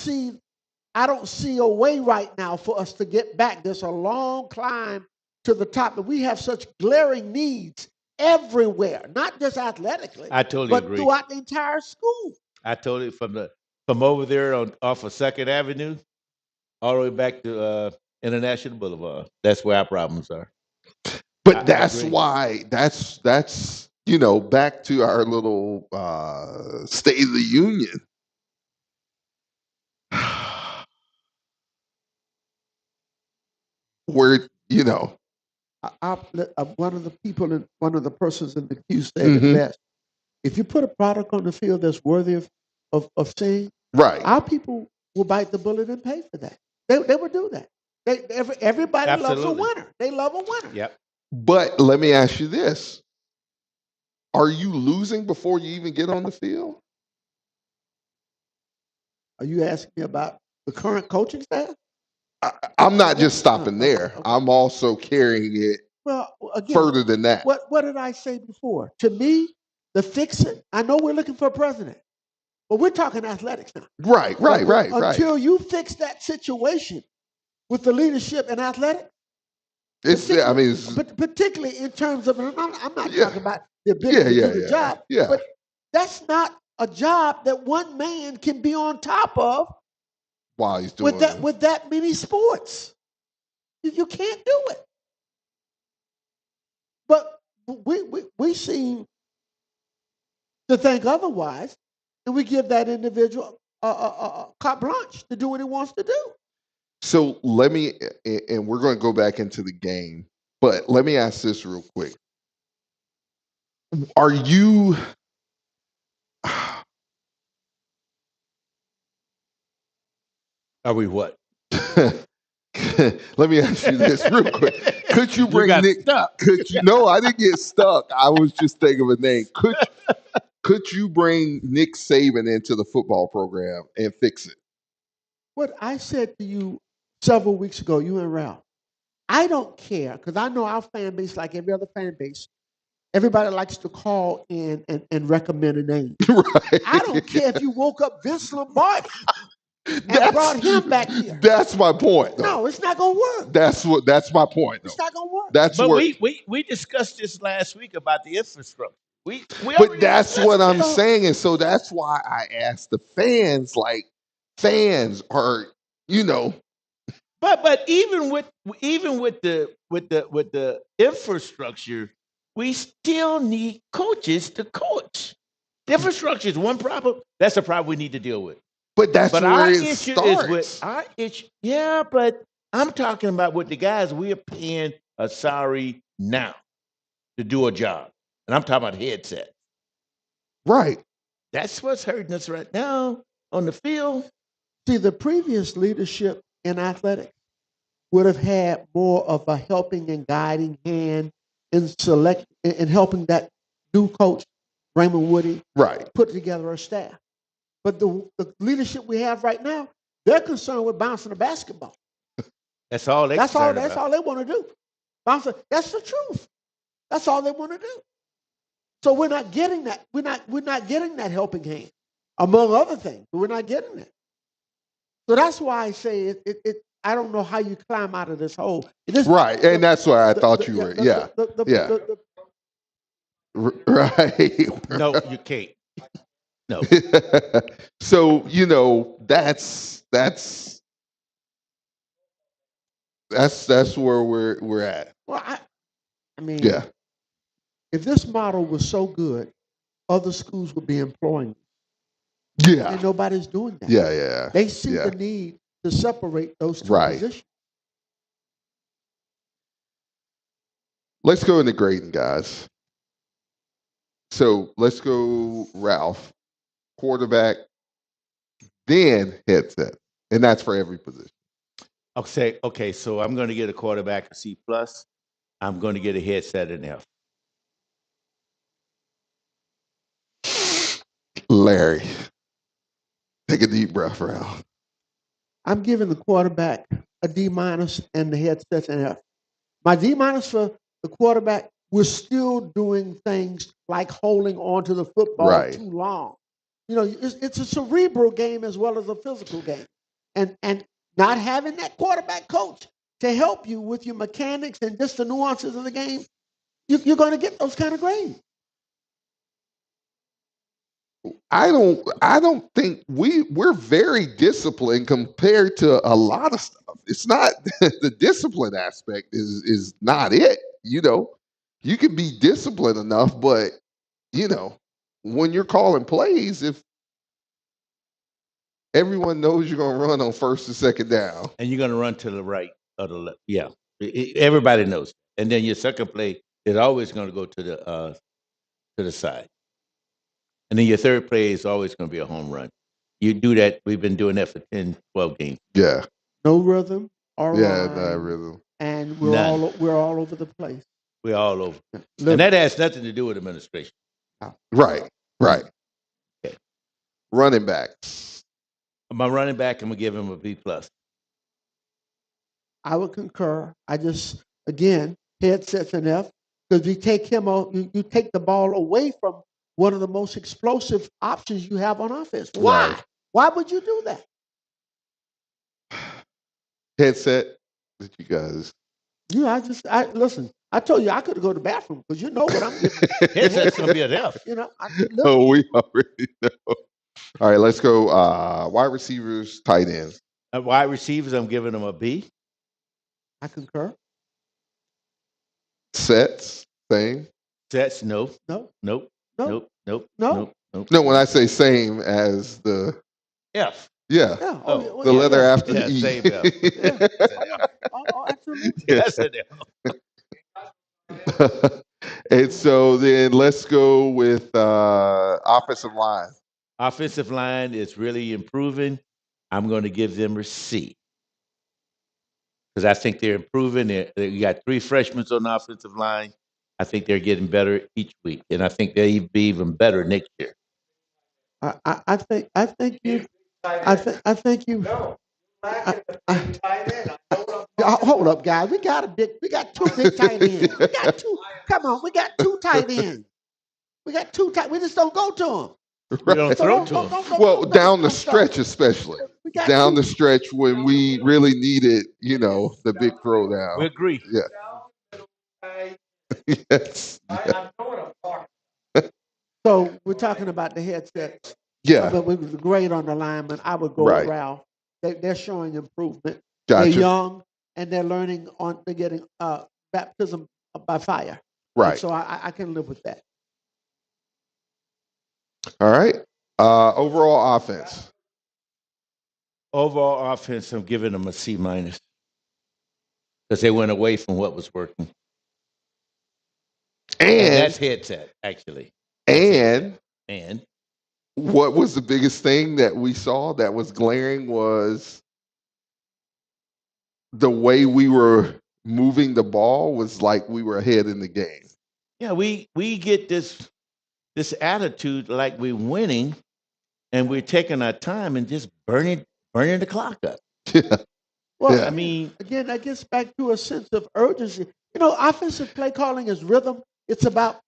see a way right now for us to get back. There's a long climb to the top, and we have such glaring needs everywhere, not just athletically. I totally agree. But throughout the entire school. I totally from over there off of 2nd Avenue all the way back to International Boulevard. That's where our problems are. But that's why that's back to our little State of the Union. Where one of the persons in the queue said it best. If you put a product on the field that's worthy of seeing, right, our people will bite the bullet and pay for that. They would do that. Everybody Absolutely. loves a winner. They love a winner. Yep. But let me ask you this: are you losing before you even get on the field? Are you asking me about the current coaching staff? I'm not just stopping there. Okay. I'm also carrying it further than that. What did I say before? To me, the fix-it, I know we're looking for a president, but we're talking athletics now. Right. Until you fix that situation with the leadership and athletics. Particularly in terms of, I'm not talking about the ability to do the job, but that's not a job that one man can be on top of while he's doing with that many sports. You can't do it. But we seem to think otherwise, and we give that individual carte blanche to do what he wants to do. So and we're going to go back into the game, but let me ask this real quick. Are you Are we what? Let me ask you this real quick. Could you bring got Nick? stuck. Could you? No, I didn't get stuck. I was just thinking of a name. Could you bring Nick Saban into the football program and fix it? What I said to you several weeks ago, you and Ralph, I don't care because I know our fan base, like every other fan base, everybody likes to call in and recommend a name. Right. I don't care if you woke up Vince Lombardi and brought him back here. That's my point. Though. No, it's not gonna work. That's my point. Though. It's not gonna work. That's But where. we discussed this last week about the infrastructure. But that's what I'm it. saying, and so that's why I asked the fans. Like, fans are, you know, But even with the infrastructure, we still need coaches to coach. The infrastructure is one problem. That's a problem we need to deal with. but that's But where our it issue starts. is with our issue. Yeah, but I'm talking about with the guys we're paying a salary now to do a job, and I'm talking about headset. Right. That's what's hurting us right now on the field. See, the previous leadership in athletics would have had more of a helping and guiding hand in helping that new coach, Raymond Woody, Right. put together a staff. But the leadership we have right now, they're concerned with bouncing the basketball. That's all they. That's all they want to do. That's the truth. That's all they want to do. So we're not getting that. We're not getting that helping hand, among other things. We're not getting it. So that's why I say it. I don't know how you climb out of this hole. Right, and that's why I thought you were. Yeah. Right. No, you can't. No. So that's where we're at. Well, I mean, Yeah. if this model was so good, other schools would be employing. Yeah. And nobody's doing that. Yeah. They see the need to separate those two Right. positions. Let's go into grading, guys. So let's go, Ralph, quarterback, then headset, and that's for every position. Okay. So I'm going to get a quarterback a C plus. I'm going to get a headset an F. Larry, take a deep breath, Ralph. I'm giving the quarterback a D minus and the headset an F. My D minus for the quarterback, we're still doing things like holding on to the football too long. It's a cerebral game as well as a physical game. And not having that quarterback coach to help you with your mechanics and just the nuances of the game, you're going to get those kind of grades. I don't think we're very disciplined compared to a lot of stuff. It's not the discipline aspect is not it. You can be disciplined enough, but when you're calling plays, if everyone knows you're going to run on first and second down, and you're going to run to the right or the left, yeah, everybody knows. And then your second play is always going to go to the side. And then your third play is always going to be a home run. You do that. We've been doing that for 10, 12 games. Yeah. No rhythm or no rhythm. And we're all over the place. We're all over. And that has nothing to do with administration. Right. Okay. Running backs. My running back, I'm going to give him a B plus. I would concur. I just, again, headsets an F, because you take him out, you take the ball away from one of the most explosive options you have on offense. Why? Right. Why would you do that? Headset that you guys. Listen. I told you I could go to the bathroom because you know what I'm giving. Headset's gonna be an F. We already know. All right, let's go. Wide receivers, tight ends. Wide receivers, I'm giving them a B. I concur. Sets, same. Sets, no. No. Nope. No. Nope. No. Nope. Nope. No, when I say same as the F. Yeah. Yeah. The letter after the E. Same F. Absolutely. That's an F. And so then let's go with offensive line. Offensive line is really improving. I'm going to give them a C because I think they're improving. You got 3 freshmen on the offensive line. I think they're getting better each week, and I think they'll be even better next year. I think you. I think you. Hold up, guys. We got 2 big tight ends. We got 2. Come on, we got 2 tight ends. We got 2 tight. We just don't go to them. We don't throw to them. Well, down the stretch, especially down the stretch when we really needed, the big throwdown. We agree. Yeah. Yes. Yeah. So we're talking about the headsets. Yeah. But with the grade on the lineman, I would go with Ralph. They're showing improvement. Gotcha. They're young and they're learning they're getting baptism by fire. Right. And so I can live with that. All right. Overall offense. Overall offense, I'm giving them a C- because they went away from what was working. And that's headset, actually. And And what was the biggest thing that we saw that was glaring was the way we were moving the ball was like we were ahead in the game. Yeah, we get this attitude like we're winning, and we're taking our time and just burning the clock up. Yeah. Well, Yeah. I mean, again, that gets back to a sense of urgency. Offensive play calling is rhythm. It's about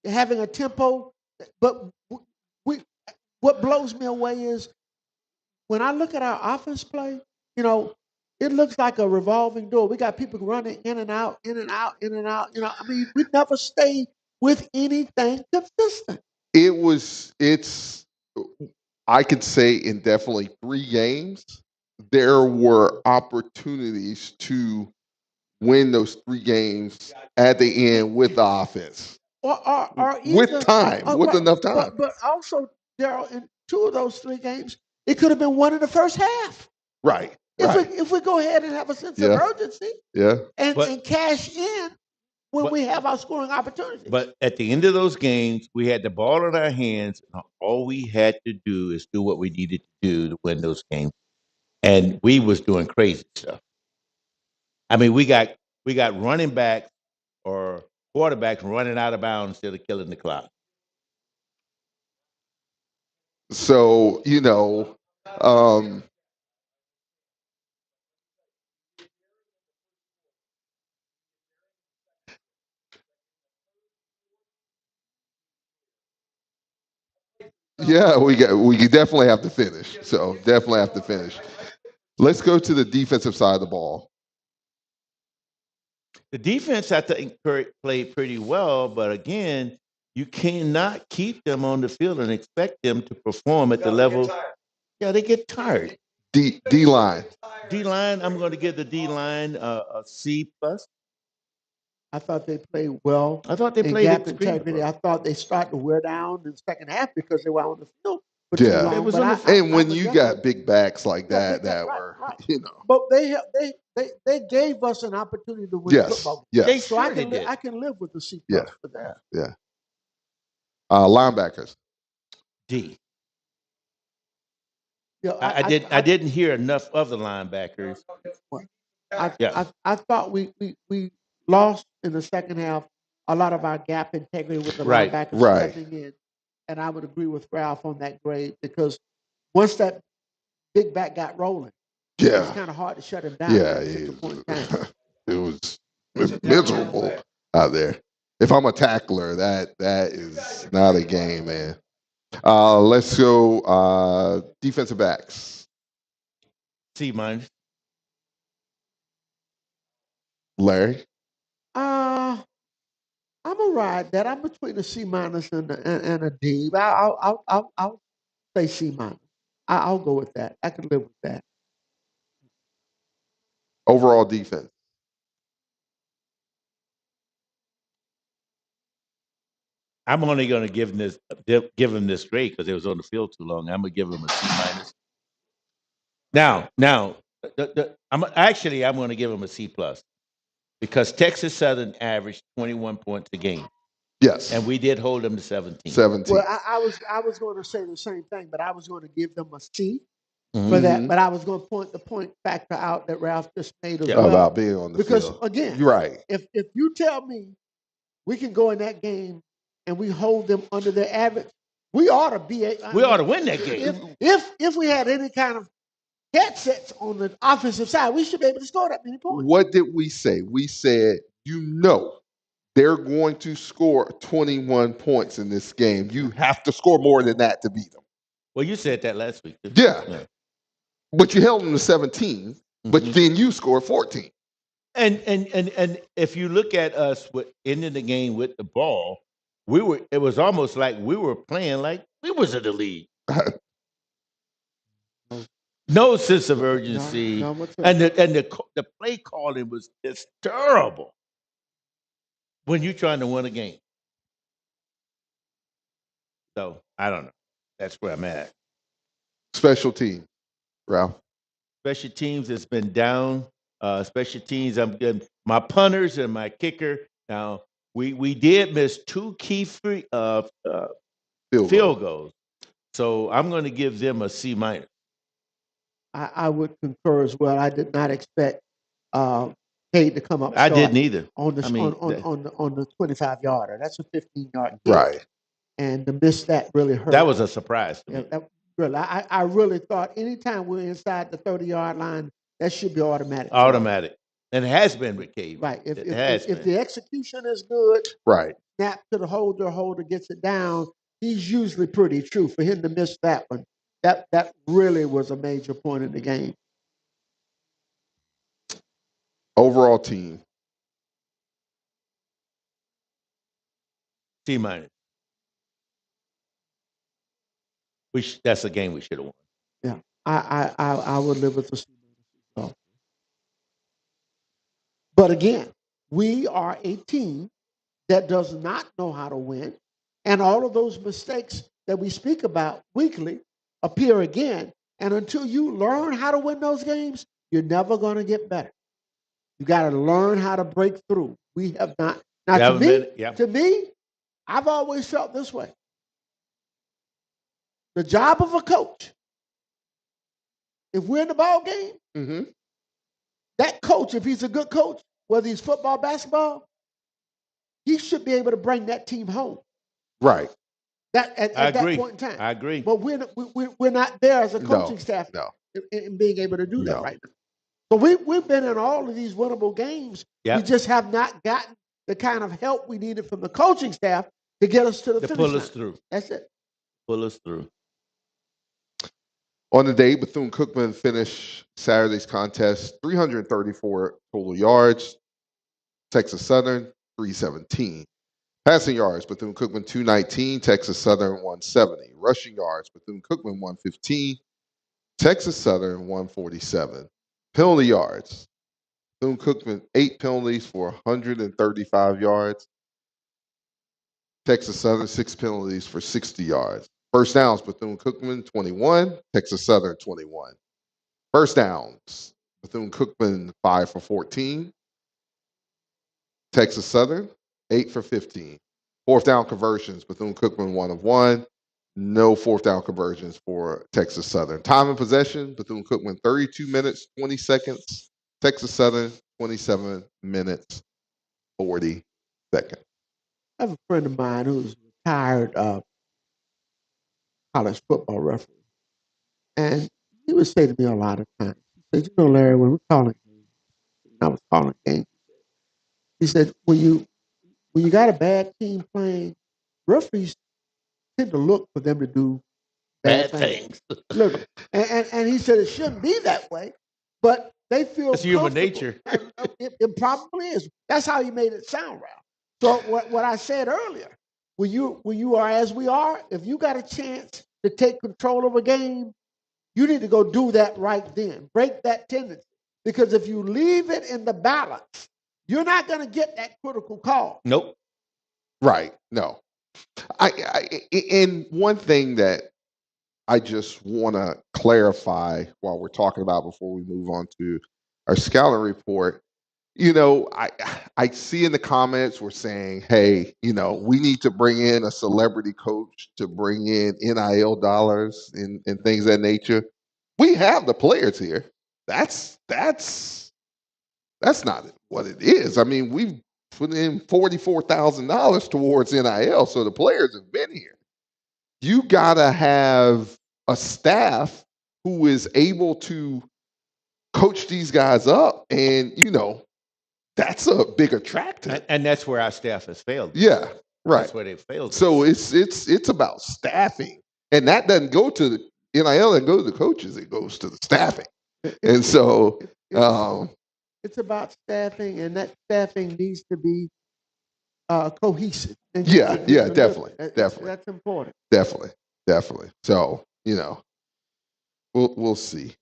having a tempo. But what blows me away is when I look at our offense play, it looks like a revolving door. We got people running in and out, in and out, in and out. I mean, we never stay with anything consistent. I could say in definitely 3 games, there were opportunities to win those 3 games at the end with the offense. Or with time, with enough time. But also, Daryl, in 2 of those 3 games, it could have been won in the first half. Right. If we go ahead and have a sense of urgency, and cash in when we have our scoring opportunities. But at the end of those games, we had the ball in our hands, and all we had to do is do what we needed to do to win those games. And we was doing crazy stuff. I mean, we got running back or quarterbacks running out of bounds instead of killing the clock. So, yeah, we definitely have to finish. So definitely have to finish. Let's go to the defensive side of the ball. The defense, I think, played pretty well, but again, you cannot keep them on the field and expect them to perform at the level. Yeah, they get tired. D line. D line, I'm going to give the D line a C+. I thought they played well. I thought they played gap integrity. I thought they started to wear down in the second half because they were on the field for too long. It was and when you got big backs like that, were But they gave us an opportunity to win football. Yes. So I can live with the C+ for that. Yeah. Linebackers. D. Yeah, I didn't hear enough of the linebackers. I thought we lost in the second half a lot of our gap integrity with the linebackers stepping in. And I would agree with Ralph on that grade because once that big back got rolling, it was kind of hard to shut him down. Yeah, it was miserable out there. If I'm a tackler, that is not a game, man. Let's go defensive backs. C-. Larry? I'm gonna ride that. I'm between a C- and a D. I'll say C-. I'll go with that. I can live with that. Overall defense. I'm only going to give him this grade because it was on the field too long. I'm going to give him a C-. Now, I'm going to give him a C+ because Texas Southern averaged 21 points a game. Yes, and we did hold them to 17. Well, I was going to say the same thing, but I was going to give them a C for that. But I was going to point the point factor out that Ralph just made as well. About being on the because field. again, You're right. if you tell me we can go in that game and we hold them under their average, we ought to be. We ought to win that game. If we had any kind of headsets on the offensive side, we should be able to score that many points. What did we say? We said, they're going to score 21 points in this game. You have to score more than that to beat them. Well, you said that last week. Yeah. But you held them to 17, but then you scored 14. And if you look at us with ending the game with the ball, it was almost like we were playing like we was in the lead. No sense of urgency, and the play calling was just terrible when you're trying to win a game. So I don't know. That's where I'm at. Special team, Ralph. Special teams has been down. Special teams, I'm getting my punters and my kicker. Now we did miss 2 key field goals, so I'm going to give them a C-. I would concur as well. I did not expect Cade to come up. I didn't either. On the on the 25-yarder. That's a 15-yard kick. Right. And to miss that really hurt. That was a surprise to me. Really, I really thought anytime we're inside the 30-yard line, that should be automatic. Automatic. And it has been with Cade. Right. If the execution is good, right. Snap to the holder gets it down, he's usually pretty true. For him to miss that one, that really was a major point in the game. Overall team. C-. That's a game we should have won. Yeah, I would live with the C-. But again, we are a team that does not know how to win, and all of those mistakes that we speak about weekly appear again. And until you learn how to win those games, you're never going to get better. You got to learn how to break through. We have not. Now, to me, I've always felt this way. The job of a coach, if we're in the ball game, that coach, if he's a good coach, whether he's football, basketball, he should be able to bring that team home. Right. At that point in time. I agree. But we're not there as a coaching staff in being able to do that right now. So we've been in all of these winnable games. Yep. We just have not gotten the kind of help we needed from the coaching staff to get us to the finish line. Pull us through. That's it. Pull us through. On the day, Bethune-Cookman finished Saturday's contest 334 total yards. Texas Southern 317. Passing yards, Bethune-Cookman 219, Texas Southern 170. Rushing yards, Bethune-Cookman 115, Texas Southern 147. Penalty yards, Bethune-Cookman 8 penalties for 135 yards. Texas Southern 6 penalties for 60 yards. First downs, Bethune-Cookman 21, Texas Southern 21. First downs, Bethune-Cookman 5 for 14, Texas Southern 8 for 15. Fourth down conversions, Bethune-Cookman 1 of 1. No fourth down conversions for Texas Southern. Time in possession, Bethune-Cookman 32 minutes, 20 seconds. Texas Southern 27 minutes, 40 seconds. I have a friend of mine who's retired college football referee. And he would say to me a lot of times, he said, Larry, when we're calling games, I was calling games, he said, when you got a bad team playing, referees tend to look for them to do bad things. Look, and he said it shouldn't be that way, but they feel it's human nature. It probably is. That's how he made it sound, Ralph. So what I said earlier, when you are as we are, if you got a chance to take control of a game, you need to go do that right then. Break that tendency. Because if you leave it in the balance, you're not going to get that critical call. Nope. Right. No. And one thing that I just want to clarify while we're talking about before we move on to our scouting report, I see in the comments we're saying, hey, we need to bring in a celebrity coach to bring in NIL dollars and things of that nature. We have the players here. That's not what it is. I mean, we've put in $44,000 towards NIL, so the players have been here. You gotta have a staff who is able to coach these guys up, and that's a big attractor. And that's where our staff has failed. Yeah, right. That's where they failed. So it's about staffing, and that doesn't go to the NIL, and go to the coaches. It goes to the staffing, and so it's about staffing, and that staffing needs to be cohesive. And definitely. That's important. Definitely. So we'll see,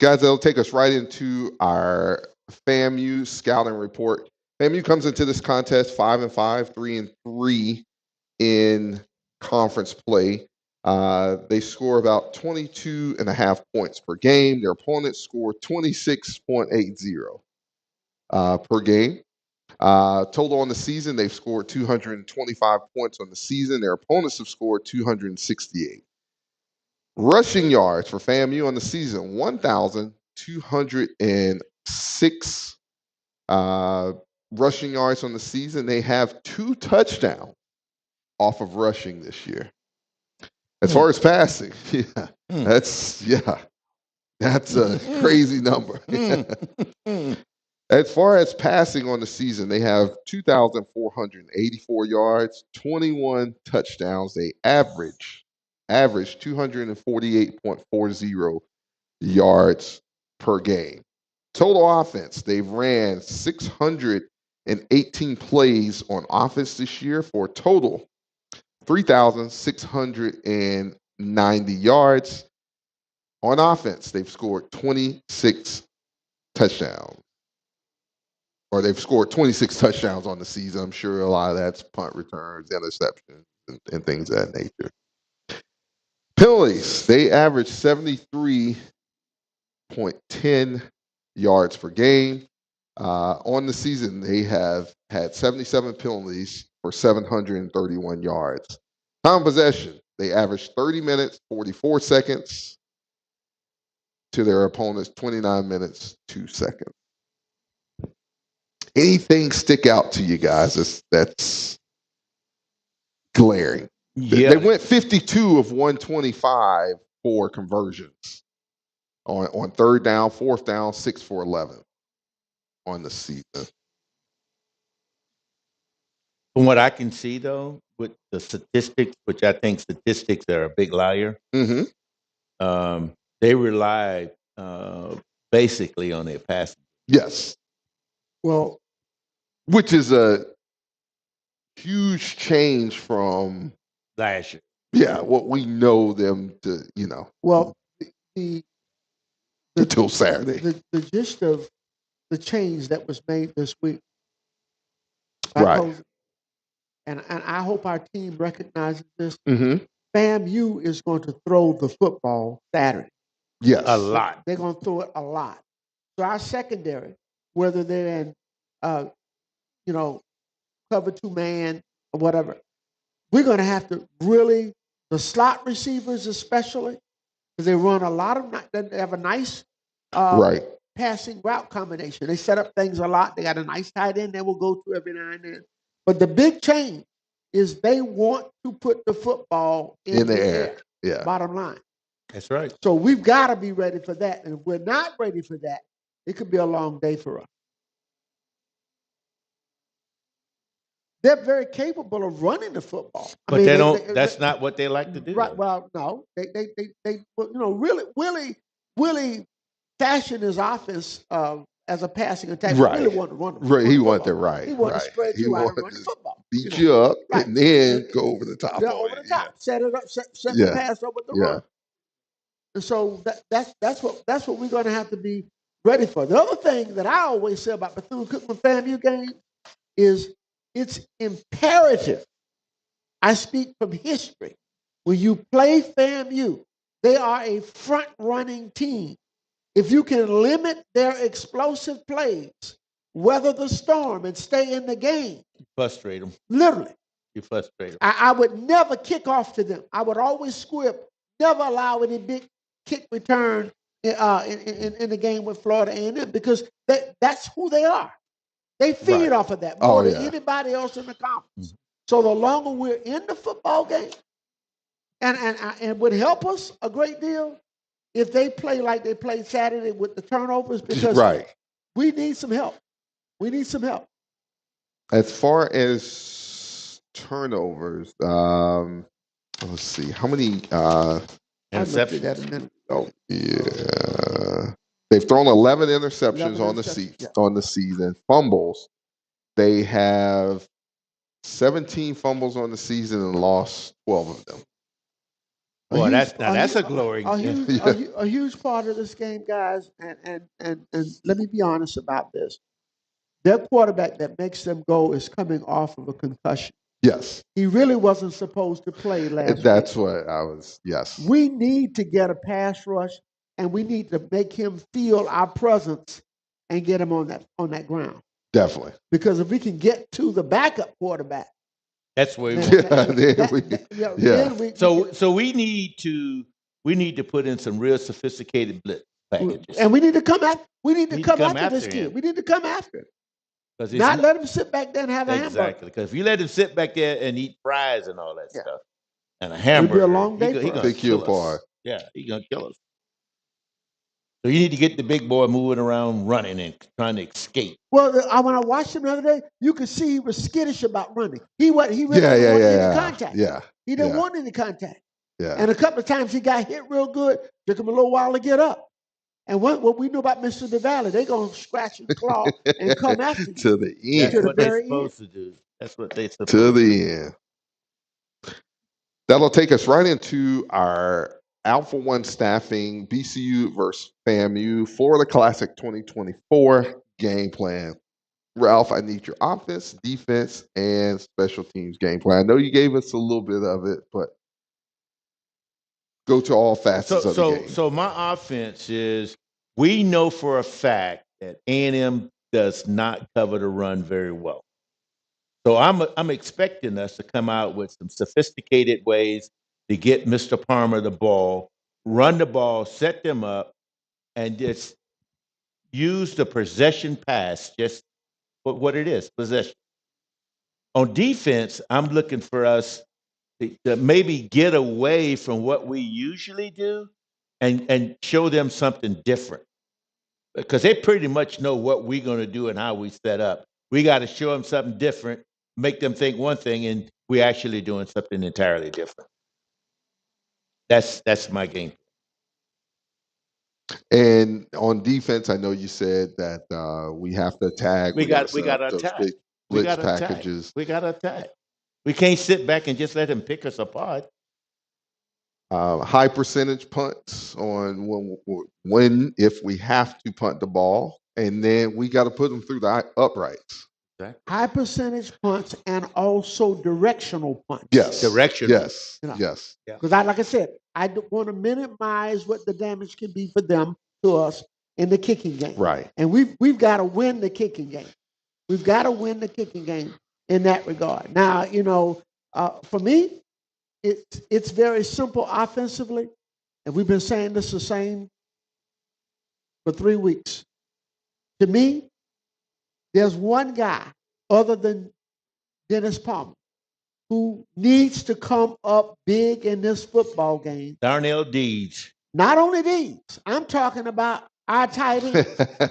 guys. That'll take us right into our FAMU scouting report. FAMU comes into this contest 5-5, 3-3 in conference play. They score about 22.5 points per game. Their opponents score 26.80 per game. Total on the season, they've scored 225 points on the season. Their opponents have scored 268. Rushing yards for FAMU on the season, 1,206 rushing yards on the season. They have 2 touchdowns off of rushing this year. As far as passing, that's a crazy number. As far as passing on the season, they have 2,484 yards, 21 touchdowns. They average 248.40 yards per game. Total offense, they've ran 618 plays on offense this year for a total 3,690 yards. On offense, they've scored 26 touchdowns. Or they've scored 26 touchdowns on the season. I'm sure a lot of that's punt returns, interceptions, and things of that nature. Penalties, they average 73.10 yards per game. On the season, they have had 77 penalties for 731 yards. Time possession, they average 30 minutes, 44 seconds to their opponent's 29 minutes, 2 seconds. Anything stick out to you guys that's glaring? Yeah. They went 52 of 125 for conversions on third down, fourth down, 6 for 11 on the season. From what I can see, though, with the statistics, which I think statistics are a big liar, they rely basically on their passing. Yes. Well, which is a huge change from last year. Yeah, what we know them to, Well, the until Saturday. The gist of the change that was made this week. Right. And I hope our team recognizes this. FAMU is going to throw the football Saturday. Yes. A lot. They're going to throw it a lot. So our secondary, whether they're in cover 2-man or whatever, we're going to have to really, the slot receivers especially, because they run a lot of, they have a nice passing route combination. They set up things a lot. They got a nice tight end they will go to every now and then. But the big change is they want to put the football in the air. Yeah. Bottom line. That's right. So we've got to be ready for that. And if we're not ready for that, it could be a long day for us. They're very capable of running the football, but that's not what they like to do. Right? Well, no, they Willie fashioned his offense as a passing attack. Right. He really wanted to run the football. Right. He wanted it right. He wanted to spread you out and run the football. Beat you up and then go over the top. Yeah, over the top. Set it up. Set the pass up with the run. And so that's what we're going to have to be ready for. The other thing that I always say about Bethune-Cookman FAMU game is it's imperative. I speak from history. When you play FAMU, they are a front-running team. If you can limit their explosive plays, weather the storm, and stay in the game. Frustrate them. Literally. You frustrate them. I would never kick off to them. I would always squib, never allow any big kick return in the game with Florida A&M because that's who they are. They feed Right. off of that Oh, more than yeah. anybody else in the conference. So the longer we're in the football game, and it would help us a great deal if they play like they played Saturday with the turnovers because Right. we need some help. We need some help. As far as turnovers, let's see, how many? I looked at Interceptions. that a minute ago. Yeah, they've thrown 11 interceptions 11 on the interceptions, on the season. Fumbles, they have 17 fumbles on the season and lost 12 of them. Boy, that's a glory. A huge part of this game, guys, and let me be honest about this. Their quarterback that makes them go is coming off of a concussion. Yes, He really wasn't supposed to play last that's week. what I was. Yes, We need to get a pass rush, and we need to make him feel our presence and get him on that ground. definitely. Because if we can get to the backup quarterback, That's where. So we need to put in some real sophisticated blitz packages, and we need to come after this him. kid. We need to come after him. Not let him sit back there and have a hamburger. Exactly, because if you let him sit back there and eat fries and all that stuff, and a hamburger, it'll be a long day. He gonna Take you apart. Yeah, he's gonna kill us. So you need to get the big boy moving around, running and trying to escape. Well, when I watched him the other day, you could see he was skittish about running. He really didn't want any contact. Yeah, he didn't want any contact. Yeah, and a couple of times he got hit real good. Took him a little while to get up. And what we know about Mr. DeValley, they're gonna scratch and claw and come after you to the end. That's what they're supposed to do. That's what they're supposed to the end. That'll take us right into our Alpha One staffing, BCU versus FAMU, Florida Classic 2024 game plan. Ralph, I need your offense, defense, and special teams game plan. I know you gave us a little bit of it, but go to all facets of the game. So my offense is, we know for a fact that A&M does not cover the run very well. So I'm expecting us to come out with some sophisticated ways to get Mr. Palmer the ball, run the ball, set them up, and just use the possession pass, just what it is, possession. On defense, I'm looking for us to maybe get away from what we usually do and show them something different. Because they pretty much know what we're going to do and how we set up. We got to show them something different, make them think one thing, and we're actually doing something entirely different. That's my game. And on defense, I know you said that we have to tag. We got to attack. Blitz packages. We got to attack. We can't sit back and just let them pick us apart. High percentage punts on when if we have to punt the ball, and then we got to put them through the uprights. Exactly. High percentage punts and also directional punts. Yes, directional. Yes, yes. Because like I said, I want to minimize what the damage can be for them to us in the kicking game. Right. And we've got to win the kicking game. We've got to win the kicking game in that regard. Now, for me, it's very simple offensively, and we've been saying this the same for 3 weeks. To me, there's one guy other than Dennis Palmer who needs to come up big in this football game. Darnell Deeds. Not only these, I'm talking about our tight end,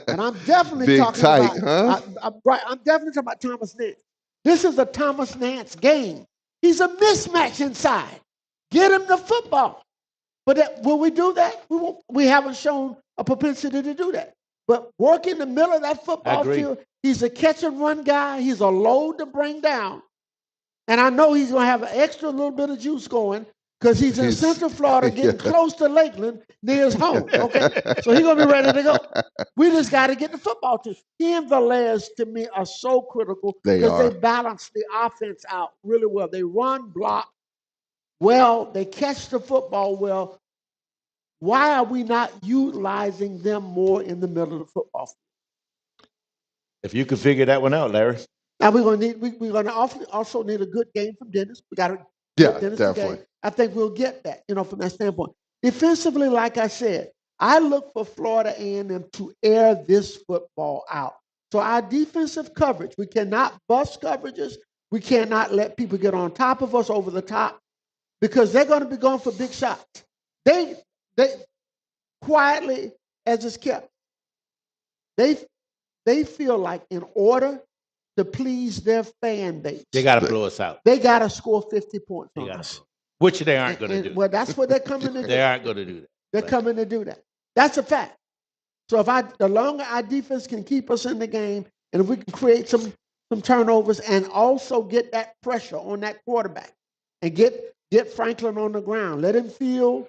and I'm definitely big talking tight, about. huh? I'm definitely talking about Thomas Nance. This is a Thomas Nance game. He's a mismatch inside. Get him the football. But will we do that? We haven't shown a propensity to do that. But work in the middle of that football field, he's a catch and run guy. He's a load to bring down. And I know he's going to have an extra little bit of juice going because he's in Central Florida getting close to Lakeland near his home. Okay? So he's going to be ready to go. We just got to get the football to him. He and Velez, to me, are so critical because they balance the offense out really well. They run, block well. They catch the football well. Why are we not utilizing them more in the middle of the football field? If you could figure that one out, Larry. Now we're going to also need a good game from Dennis. We got to get Dennis definitely. I think we'll get that, from that standpoint. Defensively, like I said, I look for Florida A&M to air this football out. So our defensive coverage, we cannot bust coverages. We cannot let people get on top of us over the top because they're going to be going for big shots. They quietly, as it's kept, they feel like in order to please their fan base, They got to blow us out. they got to score 50 points on us. Which they aren't going to do. Well, that's what they're coming to do. They aren't going to do that. They're coming to do that. That's a fact. So the longer our defense can keep us in the game, and if we can create some turnovers and also get that pressure on that quarterback and get Franklin on the ground, let him feel,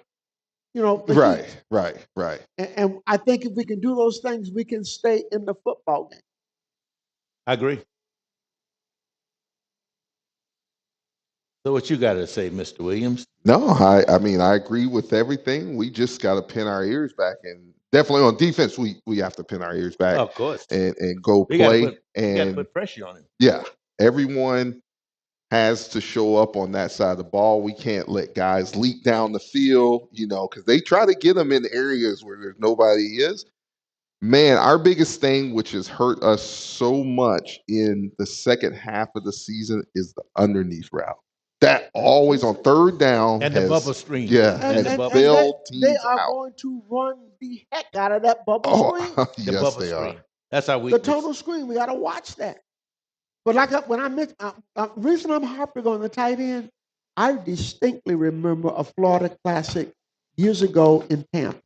the heat. Right. And I think if we can do those things, we can stay in the football game. I agree. So what you got to say, Mr. Williams? No, I mean, I agree with everything. We just got to pin our ears back, and definitely on defense, we have to pin our ears back. Of course. And go play. We got to put pressure on him. Yeah, everyone has to show up on that side of the ball. We can't let guys leak down the field, because they try to get them in areas where there's nobody is. Man, our biggest thing, which has hurt us so much in the second half of the season, is the underneath route. That always on third down. And the bubble screen. Yeah, and they are going to run the heck out of that bubble screen. Yes, bubble they screen. are. That's our The weakness. total screen, we got to watch that. But when I mentioned, the reason I'm harping on the tight end, I distinctly remember a Florida Classic years ago in Tampa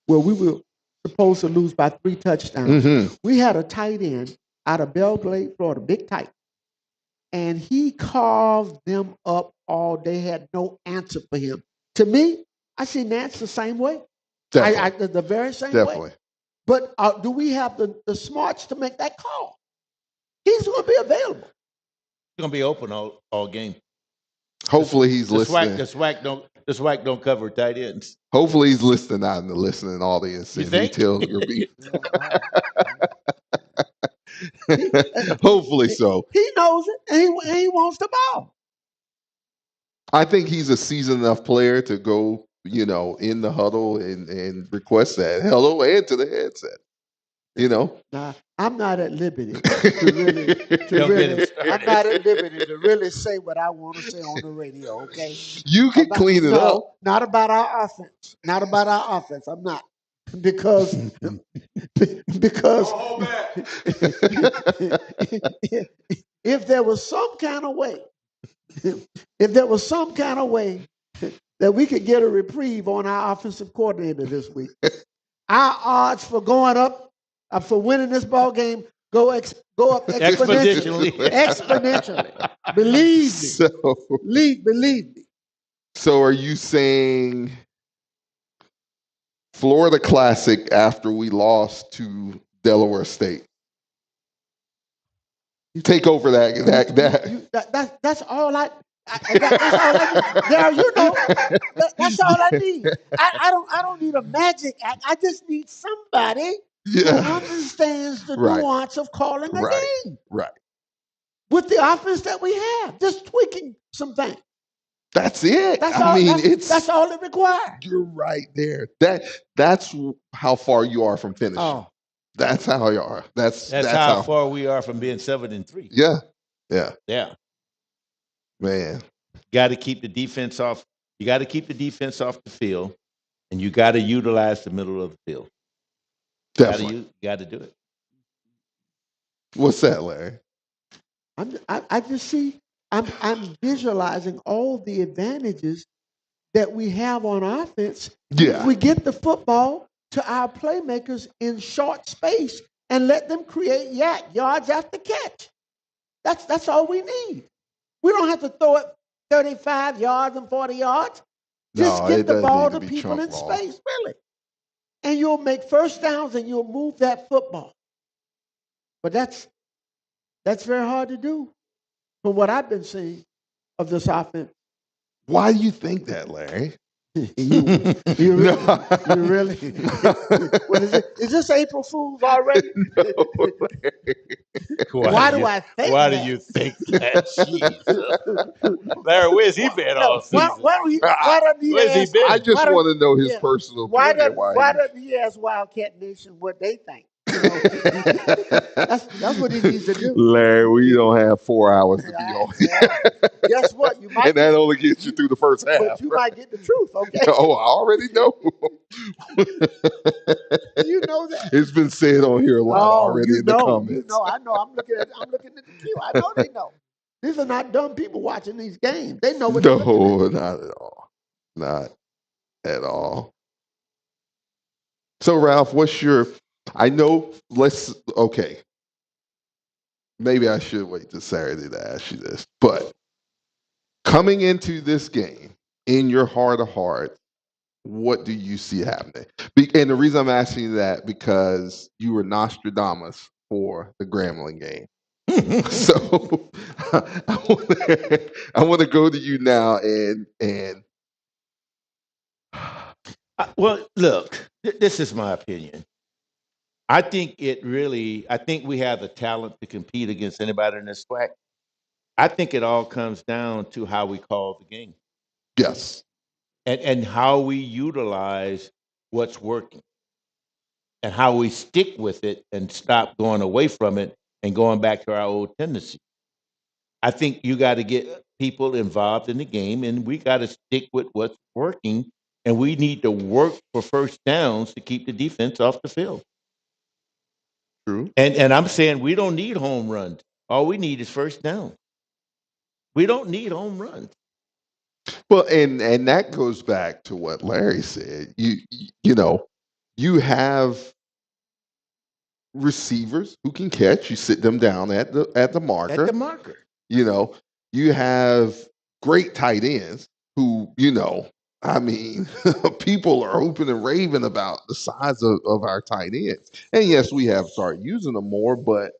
where we were supposed to lose by 3 touchdowns. Mm-hmm. We had a tight end out of Belgrade, Florida, big tight. And he carved them up all day, had no answer for him. To me, I see Nance the same way. The very same way. But do we have the smarts to make that call? He's going to be available. He's going to be open all game. Hopefully he's listening. The SWAC don't cover tight ends. Hopefully he's listening out in the listening audience and details. Hopefully so. He knows it, and he wants the ball. I think he's a seasoned enough player to go, in the huddle and request that hello and to the headset. Now, I'm not at liberty I'm not at liberty to really say what I want to say on the radio, okay? You can clean it up. Not about our offense. Not about our offense. I'm not. Because if there was some kind of way, that we could get a reprieve on our offensive coordinator this week, our odds for going up, for winning this ball game, go up exponentially. Believe me. Believe me. So are you saying Florida Classic after we lost to Delaware State? Take over that. That's all I. That's all I need. I don't need a magic act. I just need somebody who understands the nuance of calling a game. Right. With the offense that we have, just tweaking some things. That's it. That's all it requires. You're right there. That's how far you are from finishing. Oh. That's how you are. That's how far we are from being 7-3. Yeah. Man, got to keep the defense off. You got to keep the defense off the field, and you got to utilize the middle of the field. Definitely, you got to do it. What's that, Larry? I just see. I'm visualizing all the advantages that we have on offense. Yeah, if we get the football to our playmakers in short space and let them create yards after catch. That's all we need. We don't have to throw it 35 yards and 40 yards. Just get the ball to people in space, really. And you'll make first downs and you'll move that football. But that's very hard to do from what I've been seeing of this offense. Why do you think that, Larry? You really? What is it? Is this April Fool's already? Why do I think Why that? do you think that? Jesus. Larry, where's he been all season? Why doesn't he Where's he ask? been? I just Why want to know his yeah. personal Why opinion. doesn't he ask Wildcat Nation what they think? You know, that's what he needs to do. Larry, we don't have 4 hours to be on. Well, guess what? You might, And that only gets you through the first half. but you might get the truth. Okay, Oh, I already know. you know that. It's been said on here a lot already in the comments. You know. I know. I'm looking at the queue. I know they know. These are not dumb people watching these games. They know what they're looking at. No, not at all. Not at all. So, Ralph, what's your? I know. Okay. Maybe I should wait till Saturday to ask you this, but coming into this game, in your heart of hearts, what do you see happening? And the reason I'm asking you that because you were Nostradamus for the Grambling game. So I want to go to you now and Well, look, this is my opinion. I think we have the talent to compete against anybody in this SWAC. I think it all comes down to how we call the game yes, and how we utilize what's working and how we stick with it and stop going away from it and going back to our old tendency. I think you got to get people involved in the game and we got to stick with what's working and we need to work for first downs to keep the defense off the field. true. And I'm saying we don't need home runs. All we need is first down. We don't need home runs. Well, and that goes back to what Larry said. You know, you have receivers who can catch. You sit them down at the marker. At the marker. You know, you have great tight ends who, I mean, people are open and raving about the size of our tight ends. And yes, we have started using them more, but,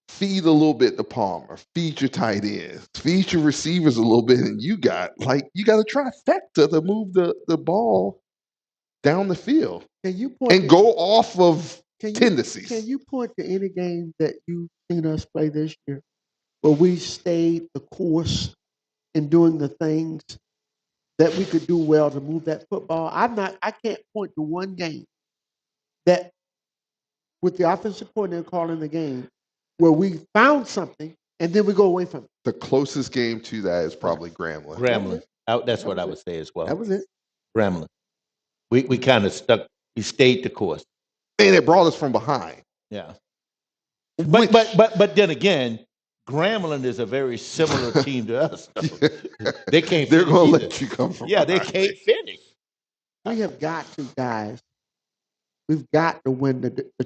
feed a little bit to Palmer, feed your tight ends, feed your receivers a little bit, and you got a trifecta to move the ball down the field Can you point and go off of tendencies. Can you point to any game that you've seen us play this year where we stayed the course in doing the things that we could do well to move that football? I can't point to one game that with the offensive coordinator calling the game where we found something and then we go away from it. The closest game to that is probably Grambling. Grambling. That's what I would say as well. That was it. Grambling. We kind of stuck. We stayed the course, and it brought us from behind. Yeah, but then again, Grambling is a very similar team to us. They can't. They're going to let you come from. Yeah, they can't finish. We have got to, guys. We've got to win the